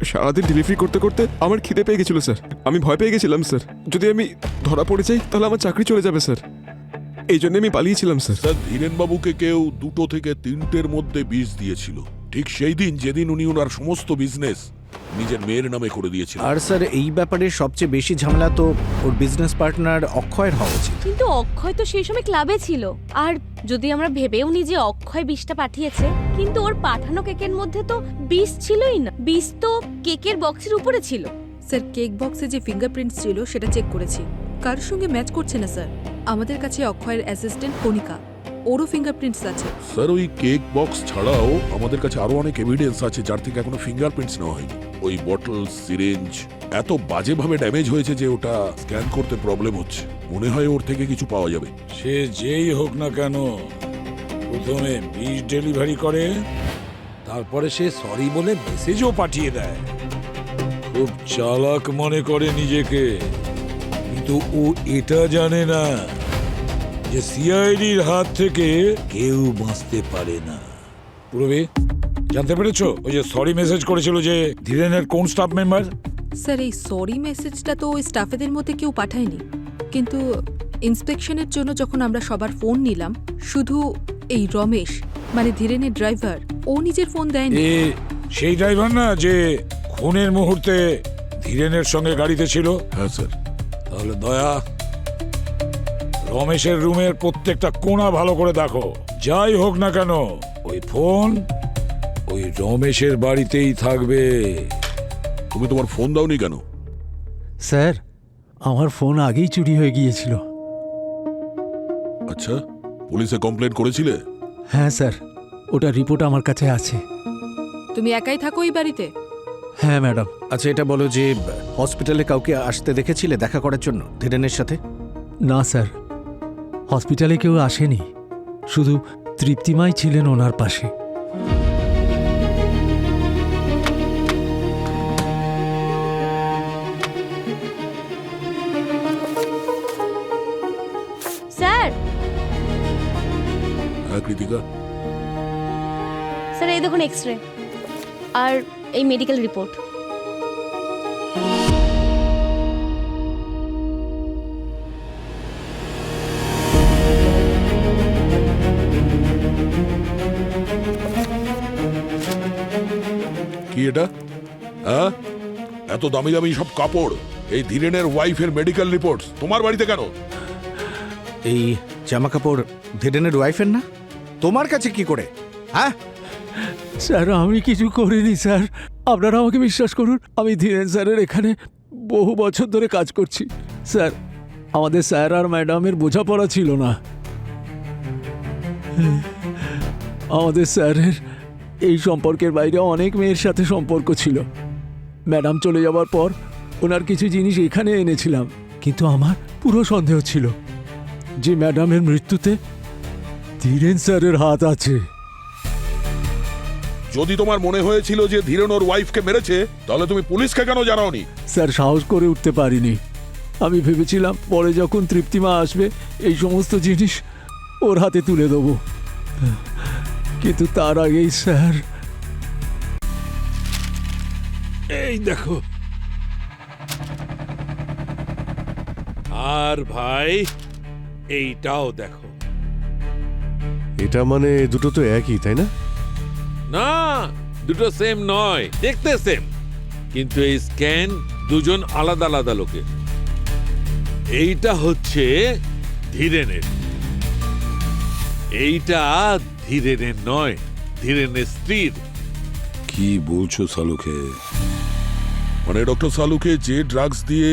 Speaker 10: সারাদিন ডেলিভারি করতে করতে আমার খিদে পেয়ে গেছিল স্যার। আমি ভয় পেয়ে গেছিলাম স্যার, যদি আমি ধরা পড়ে যাই তাহলে আমার চাকরি চলে যাবে স্যার। এই জন্য আমি পালিয়েছিলাম স্যার।
Speaker 4: স্যার, ধীরেন বাবুকে কেউ 2 থেকে 3টের মধ্যে বিষ দিয়েছিল, ঠিক সেই দিন যেদিন উনি ওনার সমস্ত বিজনেস নিজের মেয়ের নামে করে দিয়েছিল।
Speaker 1: আর স্যার এই ব্যাপারে সবচেয়ে বেশি ঝামেলা তো ওর বিজনেস পার্টনার অক্ষয়ের হওয়া উচিত।
Speaker 2: কিন্তু অক্ষয় তো সেই সময় ক্লাবে ছিল। আর যদি আমরা ভেবেও নি যে অক্ষয় বিষটা পাঠিয়েছে, কিন্তু ওর পাঠানো কেকের মধ্যে তো বিষ ছিলই না। বিষ তো কেকের বক্সের উপরে ছিল।
Speaker 3: স্যার কেক বক্সে যে ফিঙ্গারপ্রিন্টস ছিল সেটা চেক করেছি, কারোর সঙ্গে ম্যাচ করছে না স্যার। আমাদের কাছে অক্ষয়ের অ্যাসিস্ট্যান্ট কণিকা, ওরও ফিঙ্গারপ্রিন্টস আছে।
Speaker 4: স্যার ওই কেক বক্স ছাড়াও আমাদের কাছে আরো অনেক এভিডেন্স আছে যার থেকে এখনো ফিঙ্গারপ্রিন্টস নেওয়া হয়নি। ওই বটল, সিরিঞ্জ এত বাজেভাবে ড্যামেজ হয়েছে যে ওটা স্ক্যান করতে প্রবলেম হচ্ছে। মনে হয় ওর থেকে কিছু পাওয়া যাবে।
Speaker 5: সে যেই হোক না কেন, প্রথমে বিষ ডেলিভারি করে, তারপরে সে সরি বলে মেসেজও পাঠিয়ে দেয়। খুব চালাক মনে করে নিজেকে, কিন্তু ও এটা জানে না যে সিআইডির হাত থেকে কেউ বাঁচতে পারে না। পুরবি জানতে পেরেছো ওই যে সরি মেসেজ করেছিল যে ধীরেনের কোন স্টাফ মেম্বার?
Speaker 3: স্যার এই সরি মেসেজটা তো ওই স্টাফেদের মধ্যে কেউ পাঠায়নি, কিন্তু ইন্সপেকশনের জন্য যখন আমরা সবার ফোন নিলাম, শুধু এই রমেশ মানে ধীরেনের ড্রাইভার, ও নিজের ফোন দেয়নি।
Speaker 5: এ সেই ড্রাইভার না যে খুনের মুহূর্তে ধীরেনের সঙ্গে গাড়িতে ছিল?
Speaker 4: হ্যাঁ স্যার।
Speaker 5: তাহলে দয়া, রমেশের রুমের প্রত্যেকটা কোণা ভালো করে দেখো। যাই হোক না কেন ওই ফোন ওই রমেশের বাড়িতেই থাকবে।
Speaker 4: তুমি তোমার ফোন দাওনি কেন?
Speaker 6: স্যার আমার ফোন আগেই চুরি হয়ে গিয়েছিল।
Speaker 4: আচ্ছা, পুলিশে কমপ্লেন করেছিলে?
Speaker 6: হ্যাঁ স্যার, ওটা রিপোর্ট আমার কাছে আছে।
Speaker 3: তুমি একাই থাকো এই বাড়িতে?
Speaker 6: হ্যাঁ ম্যাডাম।
Speaker 14: আচ্ছা এটা বলো যে হসপিটালে কাউকে আসতে দেখেছিলে দেখা করার জন্য ধীরেনের সাথে?
Speaker 6: না স্যার, হসপিটালে কেউ আসেনি, শুধু তৃপ্তিমাই ছিলেন ওনার পাশে।
Speaker 2: স্যার,
Speaker 4: হ্যাঁ কৃতিকা।
Speaker 2: স্যার এই দেখুন এক্স রে আর এই মেডিকেল রিপোর্ট।
Speaker 4: কি এটা? হ্যাঁ, এত দামি দামি সব কাপড়, এই ধীরেনের ওয়াইফের মেডিকেল রিপোর্টস তোমার বাড়িতে কেন?
Speaker 14: এই জামা কাপড় ধীরেনের ওয়াইফের না, তোমার কাছে কি করে? হ্যাঁ
Speaker 6: স্যার আমি কিছু করিনি স্যার, আপনারা আমাকে বিশ্বাস করুন। আমি ধীরেন স্যারের এখানে বহু বছর ধরে কাজ করছি স্যার। আমাদের স্যার আর ম্যাডামের বোঝাপড়া ছিল না। আমাদের স্যারের এই সম্পর্কের বাইরে অনেক মেয়ের সাথে সম্পর্ক ছিল। ম্যাডাম চলে যাওয়ার পর ওনার কিছু জিনিস এখানে এনেছিলাম, কিন্তু আমার পুরো সন্দেহ ছিল যে ম্যাডামের মৃত্যুতে ধীরেন স্যারের হাত আছে।
Speaker 4: যদি তোমার মনে হয়েছিল যে ধীরেন ওর ওয়াইফকে মেরেছে, তাহলে তুমি পুলিশকে কেন জানাওনি?
Speaker 6: স্যার সাহস করে উঠতে পারিনি। আমি ভেবেছিলাম পরে যখন তৃপ্তিমা আসবে এই সমস্ত জিনিস ওর হাতে তুলে দেবো, কিন্তু তার আগেই স্যার।
Speaker 5: এই দেখো। আর ভাই এইটাও দেখো।
Speaker 8: এটা মানে দুটো তো একই, তাই না?
Speaker 11: না, দুটো সেম নয়, দেখতে সেম, কিন্তু এই স্ক্যান দুজন আলাদা আলাদা লোকের। এইটা হচ্ছে ধীরেনের, এইটা ধীরেনের নয়, ধীরেনের স্ত্রীর।
Speaker 1: কি বলছো সালুকে?
Speaker 4: মানে ডক্টর সালুকে যে ড্রাগস দিয়ে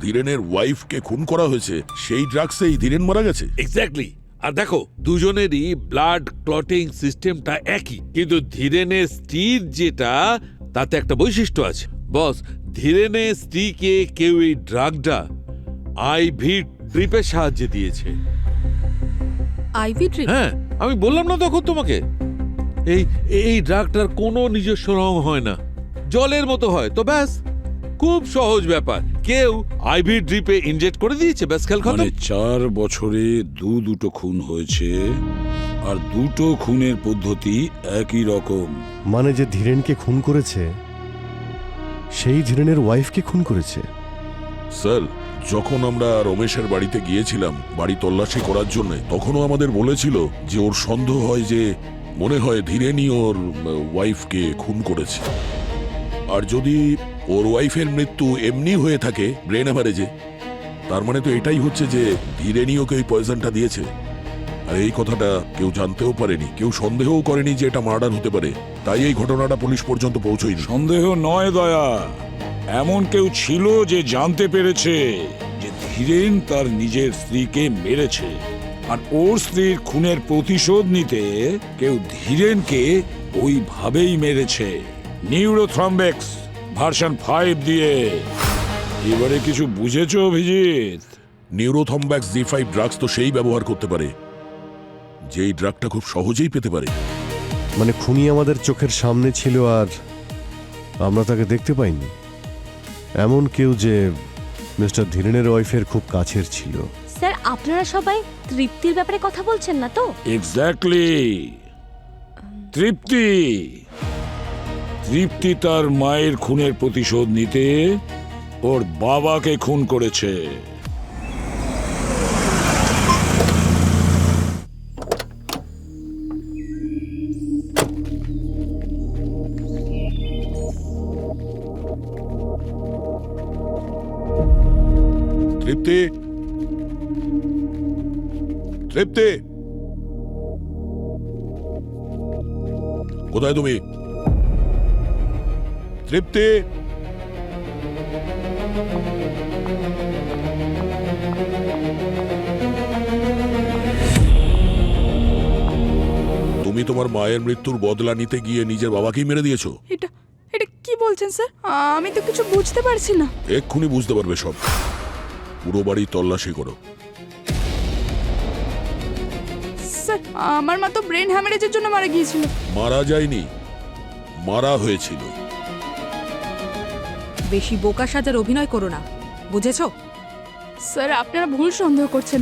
Speaker 4: ধীরেনের ওয়াইফকে খুন করা হয়েছে, সেই ড্রাগসেই ধীরেন মারা গেছে?
Speaker 11: এক্স্যাক্টলি। আর দেখো দুজনেরই ব্লাড ক্লটিং সিস্টেমটা একই, কিন্তু ধীরেনের স্ত্রীর যেটা, তাতে একটা বৈশিষ্ট্য আছে। বস, ধীরেনের স্ত্রীকে কেউ এই ড্রাগটা আইভি ড্রিপের সাহায্যে দিয়েছে।
Speaker 3: Ivy drip?
Speaker 11: হ্যাঁ, আমি বললাম না তখন তোমাকে, এই এই ড্রাগটার কোনো নিজস্ব রং হয় না, জলের মতো হয়। তো ব্যাস, খুব সহজ ব্যাপার, কেউ আইভি ড্রিপে ইনজেক্ট করে দিয়েছে, ব্যাস খেল খতম।
Speaker 1: মানে 4 বছরে দুটো খুন হয়েছে, আর দুটো খুনের পদ্ধতি একই রকম।
Speaker 8: মানে যে ধীরেনকে খুন করেছে সেই ধীরেনের ওয়াইফকে খুন করেছে?
Speaker 4: স্যার, যখন আমরা রমেশের বাড়িতে গিয়েছিলাম বাড়ি তল্লাশি করার জন্য, তখনও আমাদের বলেছিল যে ওর সন্দেহ হয় যে মনে হয় ধীরেনই ওর ওয়াইফকে খুন করেছে। আর যদি ওর ওয়াইফের মৃত্যু এমনি হয়ে থাকে ব্রেন হ্যামারেজে, তার মানে তো এটাই হচ্ছে যে ধীরেনই ওকে ওই পয়জনটা দিয়েছে। আর এই কথাটা কেউ জানতেও পারেনি, কেউ সন্দেহও করেনি যে এটা মার্ডার হতে পারে, তাই এই ঘটনাটা পুলিশ পর্যন্ত পৌঁছয়নি।
Speaker 5: সন্দেহ নয় দয়া, এমন কেউ ছিল যে জানতে পেরেছে যে ধীরেন তার নিজের স্ত্রীকে মেরেছে, আর ওর স্ত্রীর খুনের প্রতিশোধ নিতে কেউ ধীরেনকে ওইভাবেই মেরেছে, নিউরোথ্রম্বেক্স ভার্সন 5 দিয়ে। এবারে কিছু বুঝেছো অভিজিৎ?
Speaker 4: নিউরোথম্ব্যাক্স Z5 ড্রাগস তো সেই ব্যবহার করতে পারে যেই ড্রাগটা খুব সহজেই পেতে পারে।
Speaker 8: মানে খুনি আমাদের চোখের সামনে ছিল আর আমরা তাকে দেখতে পাইনি, এমন কেউ যে মিস্টার ধীরেনের ওয়াইফের খুব কাছের ছিল।
Speaker 2: স্যার আপনারা সবাই তৃপ্তির ব্যাপারে কথা বলছেন না তো?
Speaker 5: এক্স্যাক্টলি, তৃপ্তি। তৃপ্তি তার মায়ের খুনের প্রতিশোধ নিতে ওর বাবাকে খুন করেছে।
Speaker 4: তৃপ্তি, তৃপ্তি, কোথায় তুমি? তৃপ্তি, তুমি তোমার মায়ের মৃত্যুর বদলা নিতে গিয়ে নিজের বাবাকেই মেরে দিয়েছো?
Speaker 7: এটা এটা কি বলছেন স্যার? আমি তো কিছু বুঝতে পারছি না।
Speaker 4: এক্ষুনি বুঝতে পারবে সব। পুরো বাড়ি তল্লাশি করো।
Speaker 7: স্যার আমার মা তো ব্রেন হ্যামারেজের জন্য মারা গিয়েছিল।
Speaker 4: মারা যায়নি, মারা হয়েছিল।
Speaker 3: বেশি বোকা সাজার অভিনয় করো না, বুঝেছো?
Speaker 7: স্যার আপনারা ভুল সন্দেহ করছেন,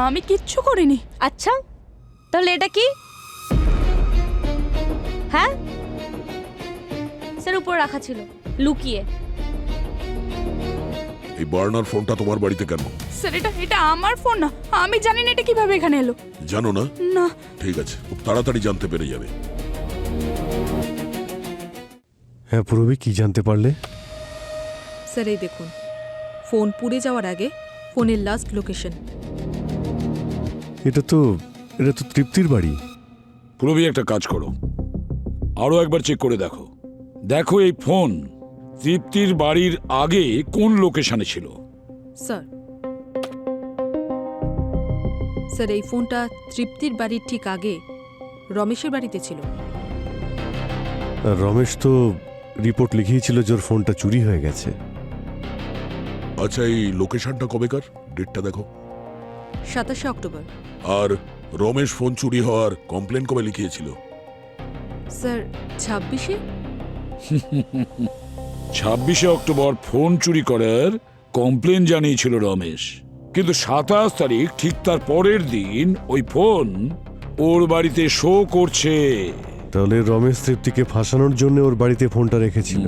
Speaker 7: আমি কিচ্ছু করিনি।
Speaker 2: আচ্ছা তাহলে এটা কি? হ্যাঁ স্যার, উপর রাখা ছিল লুকিয়ে।
Speaker 4: এই বার্নার ফোনটা তোমার বাড়িতে কেন?
Speaker 7: স্যার এটা এটা আমার ফোন না, আমি জানি না এটা কিভাবে এখানে এলো।
Speaker 4: জানো না?
Speaker 7: না।
Speaker 4: ঠিক আছে, খুব তাড়াতাড়ি জানতে পেরে যাবে।
Speaker 8: হ্যাঁ পুরবি, কি জানতে পারলে?
Speaker 3: স্যার এই দেখুন, ফোন পুড়ে যাওয়ার আগে ফোনের লাস্ট লোকেশন।
Speaker 8: এটা তো তৃপ্তির বাড়ি।
Speaker 5: পুরবি একটা কাজ করো, আরো একবার চেক করে দেখো। দেখো এই ফোন তৃপ্তির বাড়ির আগে কোন লোকেশনে ছিল।
Speaker 3: স্যার স্যার এই ফোনটা তৃপ্তির বাড়ির ঠিক আগে রমেশের বাড়িতে ছিল।
Speaker 8: আর রমেশ তো রিপোর্ট লিখিয়েছিল যে ওর ফোনটা চুরি হয়ে গেছে।
Speaker 4: আচ্ছা, এই লোকেশনটা কবেকার? ডেটটা দেখো।
Speaker 3: 27শে অক্টোবর।
Speaker 4: আর রমেশ ফোন চুরি হওয়ার কমপ্লেন কবে লিখিয়েছিল?
Speaker 3: স্যার 26শে।
Speaker 5: 26শে অক্টোবর ফোন চুরি করার কমপ্লেন জানিয়েছিল রমেশ, কিন্তু 27 তারিখ ঠিক তার পরের দিন ওই ফোন ওর বাড়িতে শো করছে।
Speaker 8: তাহলে রমেশ তৃপ্তিকে ফাঁসানোর জন্য ওর বাড়িতে ফোনটা রেখেছিল।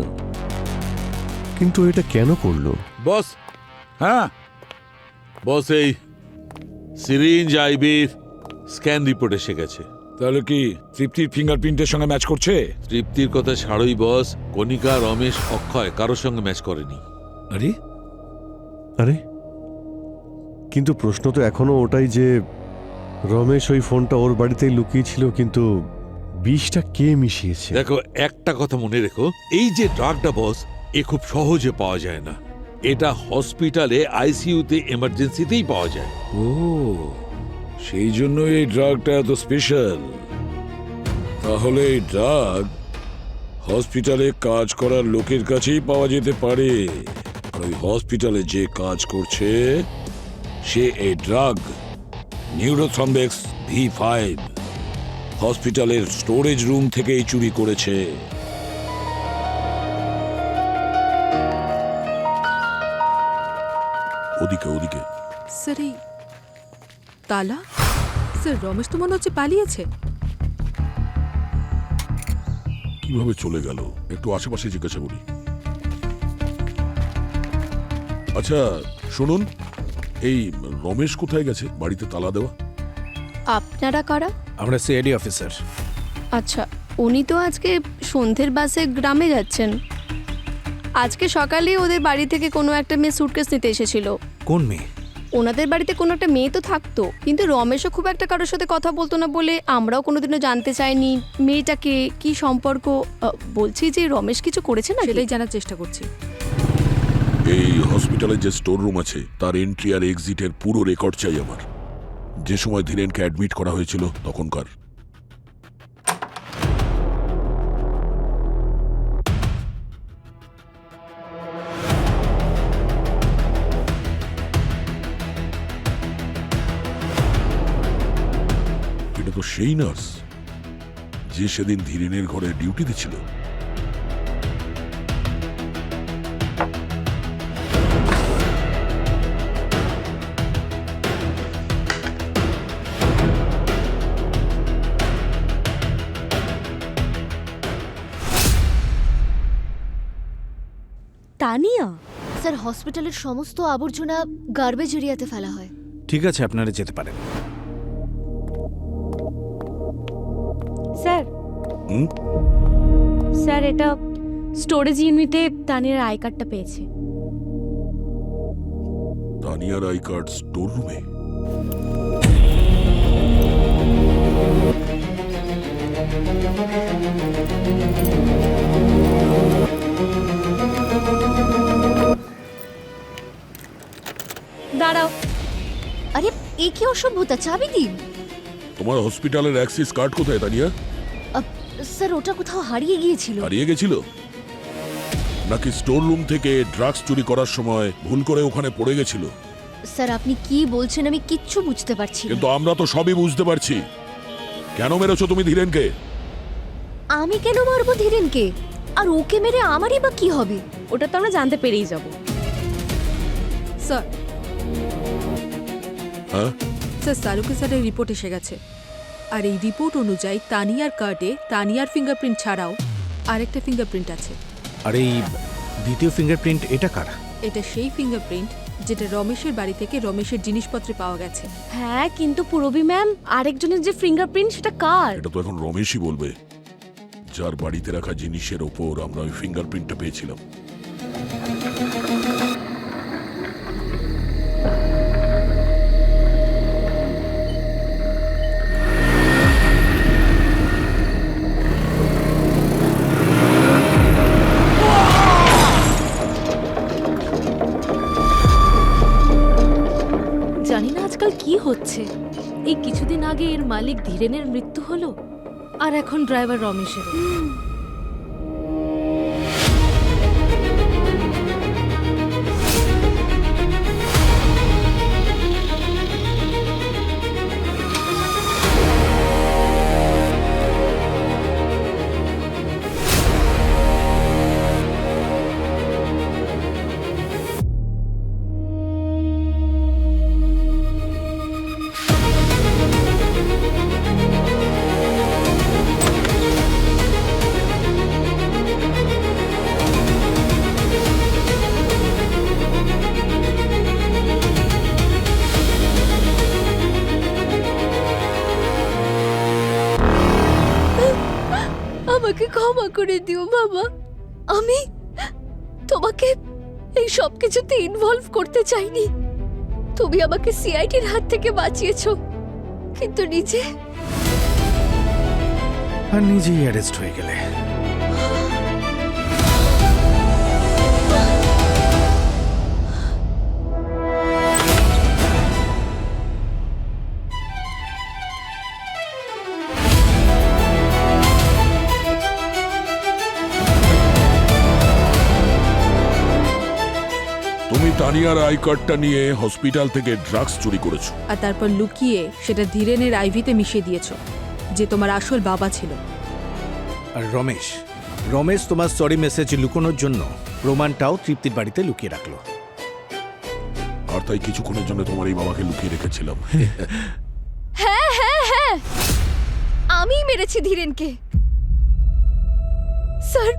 Speaker 8: কিন্তু এটা কেন করলো?
Speaker 11: বস,
Speaker 5: হ্যাঁ
Speaker 11: বস, এই সিরিঞ্জ আইবির স্ক্যান রিপোর্ট এসে গেছে।
Speaker 5: তাহলে কি তৃপ্তির ফিঙ্গারপ্রিন্টের সঙ্গে ম্যাচ করছে?
Speaker 11: তৃপ্তির কথা ছাড়ই বস, কণিকা, রমেশ, অক্ষয় কারোর সঙ্গে ম্যাচ করেনি।
Speaker 5: আরে
Speaker 8: আরে কিন্তু প্রশ্ন তো এখনো ওটাই যে রমেশ ওই ফোনটা ওর বাড়িতেই লুকিয়েছিল, কিন্তু বিষটা কে মিশিয়েছে?
Speaker 11: দেখো, একটা কথা মনে রেখো, এই যে ড্রাগটা বস, এ খুব সহজে পাওয়া যায় না। এটা হসপিটালে আইসিইউতে এমার্জেন্সিতেই পাওয়া যায়।
Speaker 5: ও, সেই জন্য এই ড্রাগটা এত স্পেশাল। তাহলে এই ড্রাগ হসপিটালে কাজ করার লোকের কাছেই পাওয়া যেতে পারে। আর ওই হসপিটালে যে কাজ করছে সে এই ড্রাগ নিউরোথ্রম্বেক্স V5 হসপিটালের স্টোরেজ রুম থেকেই চুরি করেছে।
Speaker 4: ওদিকে ওদিকে।
Speaker 3: স্যার এই তালা? স্যার রমেশ তো মনে হচ্ছে পালিয়েছে।
Speaker 4: কিভাবে চলে গেল? একটু আশেপাশে জিজ্ঞাসা করি। আচ্ছা শুনুন, এই রমেশ কোথায় গেছে? বাড়িতে তালা দেওয়া।
Speaker 2: আপনারা কারা?
Speaker 14: আমরা সিআইডি অফিসার।
Speaker 2: আচ্ছা, উনি তো আজকে সন্ধ্যের বাসে গ্রামে যাচ্ছেন। আজকে সকালে ওদের বাড়ি থেকে কোনো একটা মেয়ে সুটকেস নিতে এসেছিল।
Speaker 14: কোন মেয়ে?
Speaker 2: ওনাদের বাড়িতে কোনো একটা মেয়ে তো থাকতো, কিন্তু রমেশও খুব একটা কারোর সাথে কথা বলতো না বলে আমরাও কোনোদিনও জানতে চাইনি মেয়েটাকে কি সম্পর্ক। বলছি যে রমেশ কিছু করেছে না?
Speaker 3: সেটাই জানার চেষ্টা করছি।
Speaker 4: এই হসপিটালে যে স্টোর রুম আছে তার এন্ট্রি আর এক্সিটের পুরো রেকর্ড চাই আমার, যে সময় ধীরেনকে অ্যাডমিট করা হয়েছিল তখনকার। এটা তো সেই নার্স যে সেদিন ধীরেনের ঘরে ডিউটিতে ছিল।
Speaker 2: তানিয়া?
Speaker 13: স্যার হসপিটালের সমস্ত আবর্জনা গার্বেজ এরিয়াতে ফেলা হয়।
Speaker 14: ঠিক আছে, আপনারা যেতে পারেন।
Speaker 2: স্যার, স্যার এটা স্টোরেজ ইউনিটে তানিয়ার আই কার্ডটা পেয়েছে।
Speaker 4: তানিয়ার আই কার্ড স্টোর রুমে?
Speaker 2: দাঁড়াও।
Speaker 13: আরে এ কি অসভ্যতা, চাবি দিন।
Speaker 4: তোমার হসপিটালের অ্যাক্সেস কার্ড কোথায় তানিয়া?
Speaker 13: স্যার ওটা কোথাও হারিয়ে গিয়েছিল।
Speaker 4: হারিয়ে গেছিল নাকি স্টোর রুম থেকে ড্রাগস চুরি করার সময় ভুল করে ওখানে পড়ে গেছিল?
Speaker 13: স্যার আপনি কি বলছেন আমি কিচ্ছু বুঝতে পারছি না।
Speaker 4: কিন্তু আমরা তো সবই বুঝতে পারছি। কেন মেরেছো তুমি ধীরেনকে?
Speaker 13: আমি কেন মারবো ধীরেনকে? আর ওকে মেরে আমারই বা কি হবে?
Speaker 2: ওটা তো আমরা জানতে পেরেই যাব।
Speaker 3: স্যার,
Speaker 4: হ্যাঁ
Speaker 3: স্যার সারুকে স্যারের রিপোর্ট এসে গেছে। আর এই রিপোর্ট অনুযায়ী তানিয়ার কার্ডে তানিয়ার ফিঙ্গারপ্রিন্ট ছাড়াও আরেকটা ফিঙ্গারপ্রিন্ট আছে।
Speaker 14: আর এই দ্বিতীয় ফিঙ্গারপ্রিন্ট এটা কার?
Speaker 3: এটা সেই ফিঙ্গারপ্রিন্ট যেটা রমেশের বাড়ি থেকে রমেশের জিনিসপত্রে পাওয়া গেছে।
Speaker 2: হ্যাঁ, কিন্তু পুরবী ম্যাম, আরেকজনের যে ফিঙ্গারপ্রিন্ট সেটা কার?
Speaker 4: এটা তো এখন রমেশই বলবে, যার বাড়িতে রাখা জিনিসের ওপর আমরা ওই ফিঙ্গারপ্রিন্টটা পেয়েছিলাম।
Speaker 2: জানি না আজকাল কি হচ্ছে। এই কিছুদিন আগে এর মালিক ধীরেনের মৃত্যু হলো, আর এখন ড্রাইভার রমেশের।
Speaker 13: আমাকে ক্ষমা করে দিও বাবা। আমি তোমাকে এই সব কিছুতে ইনভলভ করতে চাইনি। তুমি আমাকে সিআইডির হাত থেকে বাঁচিয়েছো, কিন্তু
Speaker 14: নিজেই অ্যারেস্ট হয়ে গেলে।
Speaker 4: তুমি তানিয়ার আই কার্ডটা নিয়ে হসপিটাল থেকে ড্রাগস চুরি করেছো,
Speaker 3: আর তারপর লুকিয়ে সেটা ধীরেনের আইভিতে মিশিয়ে দিয়েছো, যে তোমার আসল বাবা ছিল।
Speaker 14: আর রমেশ তোমার সরি মেসেজ লুকোনোর জন্য প্রমাণটাও তৃপ্তির বাড়িতে লুকিয়ে রাখলো।
Speaker 4: আর তাই কিছুক্ষণের জন্য তোমার এই বাবাকে লুকিয়ে রেখেছিলাম।
Speaker 13: হ্যাঁ হ্যাঁ হ্যাঁ, আমি মেরেছি ধীরেনকে। স্যার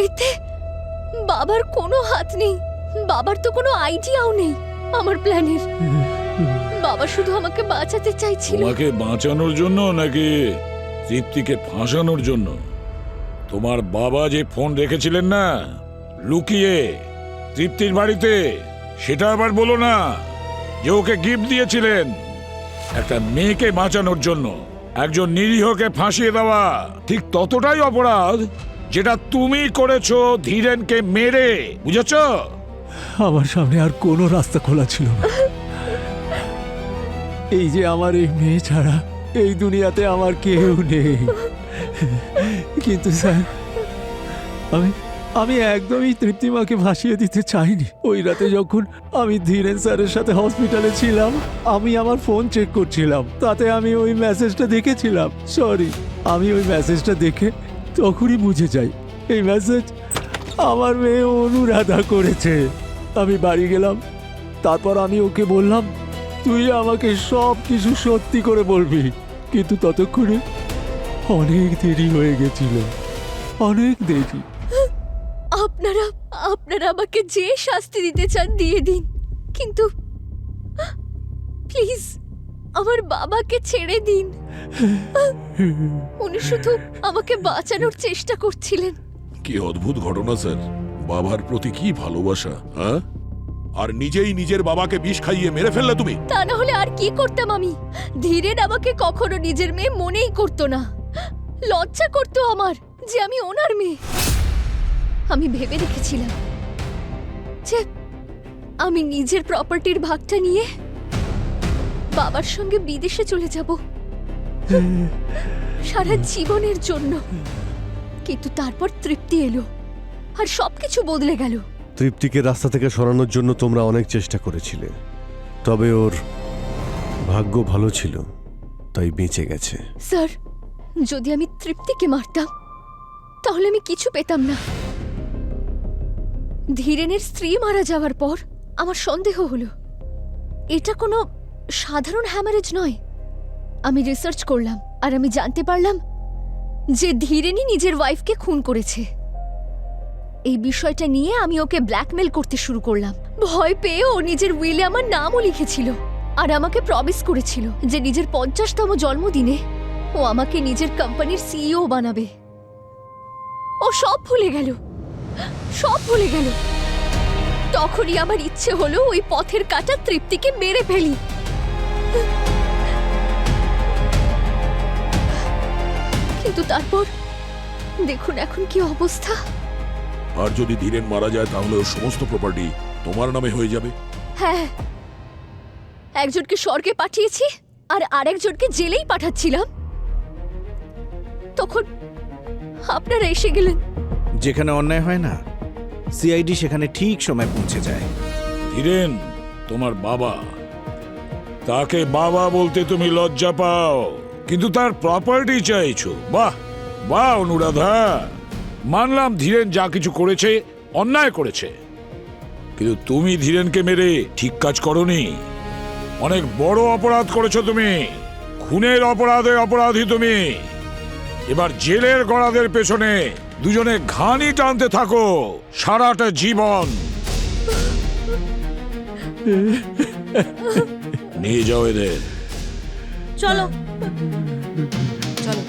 Speaker 13: এতে বাবার কোনো হাত নেই। বাবার তো কোনো আইডিয়াও নেই আমার প্ল্যানের। বাবা শুধু আমাকে বাঁচাতে চাইছিল।
Speaker 5: তোমাকে বাঁচানোর জন্য নাকি তৃপ্তিকে ফাঁসানোর জন্য? তোমার বাবা যে ফোন রেখেছিলেন না লুকিয়ে তৃপ্তির বাড়িতে, সেটা আবার বলো না যে ওকে গিফট দিয়েছিলেন। একটা মেয়েকে বাঁচানোর জন্য একজন নিরীহকে ফাঁসিয়ে দেওয়া ঠিক ততটাই অপরাধ যেটা তুমি করেছো ধীরেনকে মেরে, বুঝেছ?
Speaker 6: আমার সামনে আর কোনো রাস্তা খোলা ছিল না। এই যে আমার এই মেয়ে ছাড়া এই দুনিয়াতে আমার কেউ নেই। কিন্তু স্যার, আমি একদমই তৃপ্তিমাকে ভাসিয়ে দিতে চাইনি। ওই রাতে যখন আমি ধীরেন স্যারের সাথে হসপিটালে ছিলাম, আমি আমার ফোন চেক করছিলাম, তাতে আমি ওই মেসেজটা দেখেছিলাম। সরি, আমি ওই মেসেজটা দেখে তখনই বুঝে যাই এই মেসেজ আমার মেয়ে অনুরাধা করেছে। আমি বাড়ি গেলাম, তারপর আমি ওকে বললাম তুই আমাকে সব কিছু সত্যি করে বলবি, কিন্তু ততক্ষণে অনেক দেরি হয়ে গেছিল, অনেক দেরি।
Speaker 13: আপনারা আপনারা আমাকে যে শাস্তি দিতে চান দিয়ে দিন, কিন্তু প্লিজ আমার বাবাকে ছেড়ে দিন। উনি শুধু আমাকে বাঁচানোর চেষ্টা করছিলেন।
Speaker 4: কি অদ্ভুত ঘটনা স্যার, বাবার প্রতি কি ভালোবাসা, হ্যাঁ? আর নিজেই নিজের বাবাকে বিষ খাইয়ে মেরে ফেললে তুমি।
Speaker 13: তা না হলে আর কি করতাম আমি? ধীরেন আমাকে কখনো নিজের মেয়ে মনেই করতো না। লজ্জা করতো আমার যে আমি ওনার মেয়ে। আমি ভেবে রেখেছিলাম যে আমি নিজের প্রপার্টির ভাগটা নিয়ে বাবার সঙ্গে বিদেশে চলে যাব সারা জীবনের জন্য। কিন্তু তারপর তৃপ্তি এলো আর সবকিছু বদলে গেল।
Speaker 8: তৃপ্তিকে রাস্তা থেকে সরানোর জন্য তোমরা অনেক চেষ্টা করেছিলে, তবে ওর ভাগ্য ভালো ছিল, তাই বেঁচে গেছে।
Speaker 13: স্যার, যদি আমি তৃপ্তিকে মারতাম তাহলে আমি কিছু পেতাম না। ধীরেনের স্ত্রী মারা যাওয়ার পর আমার সন্দেহ হলো এটা কোনো সাধারণ হ্যামারেজ নয়। আমি রিসার্চ করলাম আর আমি জানতে পারলাম যে ধীরেনই নিজের ওয়াইফকে খুন করেছে। এই বিষয়টা নিয়ে আমি ওকে ব্ল্যাকমেল করতে শুরু করলাম। ভয় পেয়ে ও নিজের উইলে আমার নামও লিখেছিল আর আমাকে প্রমিস করেছিল যে নিজের 50তম জন্মদিনে ও আমাকে নিজের কোম্পানির সিইও বানাবে। ও সব ভুলে গেল, সব ভুলে গেল। তখনই আমার ইচ্ছে হলো ওই পথের কাঁটা তৃপ্তিকে মেরে ফেলি। কিন্তু তারপর দেখুন এখন কি অবস্থা।
Speaker 4: আর যদি ধীরেন মারা যায় তাহলে ওর সমস্ত প্রপার্টি তোমার নামে হয়ে যাবে।
Speaker 13: হ্যাঁ, একজনকে স্বর্গে পাঠিয়েছি আর আরেকজনকে জেলেই পাঠাচ্ছিলাম, তখন আপনারা এসে গেলেন।
Speaker 14: যেখানে অন্যায় হয় না, সিআইডি সেখানে ঠিক সময় পৌঁছে যায়।
Speaker 5: ধীরেন তোমার বাবা, তাকে বাবা বলতে তুমি লজ্জা পাও, কিন্তু তার প্রপার্টি চাইছো। বাহ বাহ অনুরাধা, মানলাম ধীরেন যা কিছু করেছে অন্যায় করেছে, কিন্তু তুমি ধীরেনকে মেরে ঠিক কাজ করনি। অনেক বড় অপরাধ করেছো তুমি, খুনের অপরাধে অপরাধী তুমি। এবার জেলের গড়াদের পেছনে দুজনে ঘানি টানতে থাকো সারাটা জীবন। নিয়ে যাও এদের।
Speaker 2: চলো
Speaker 3: চলো।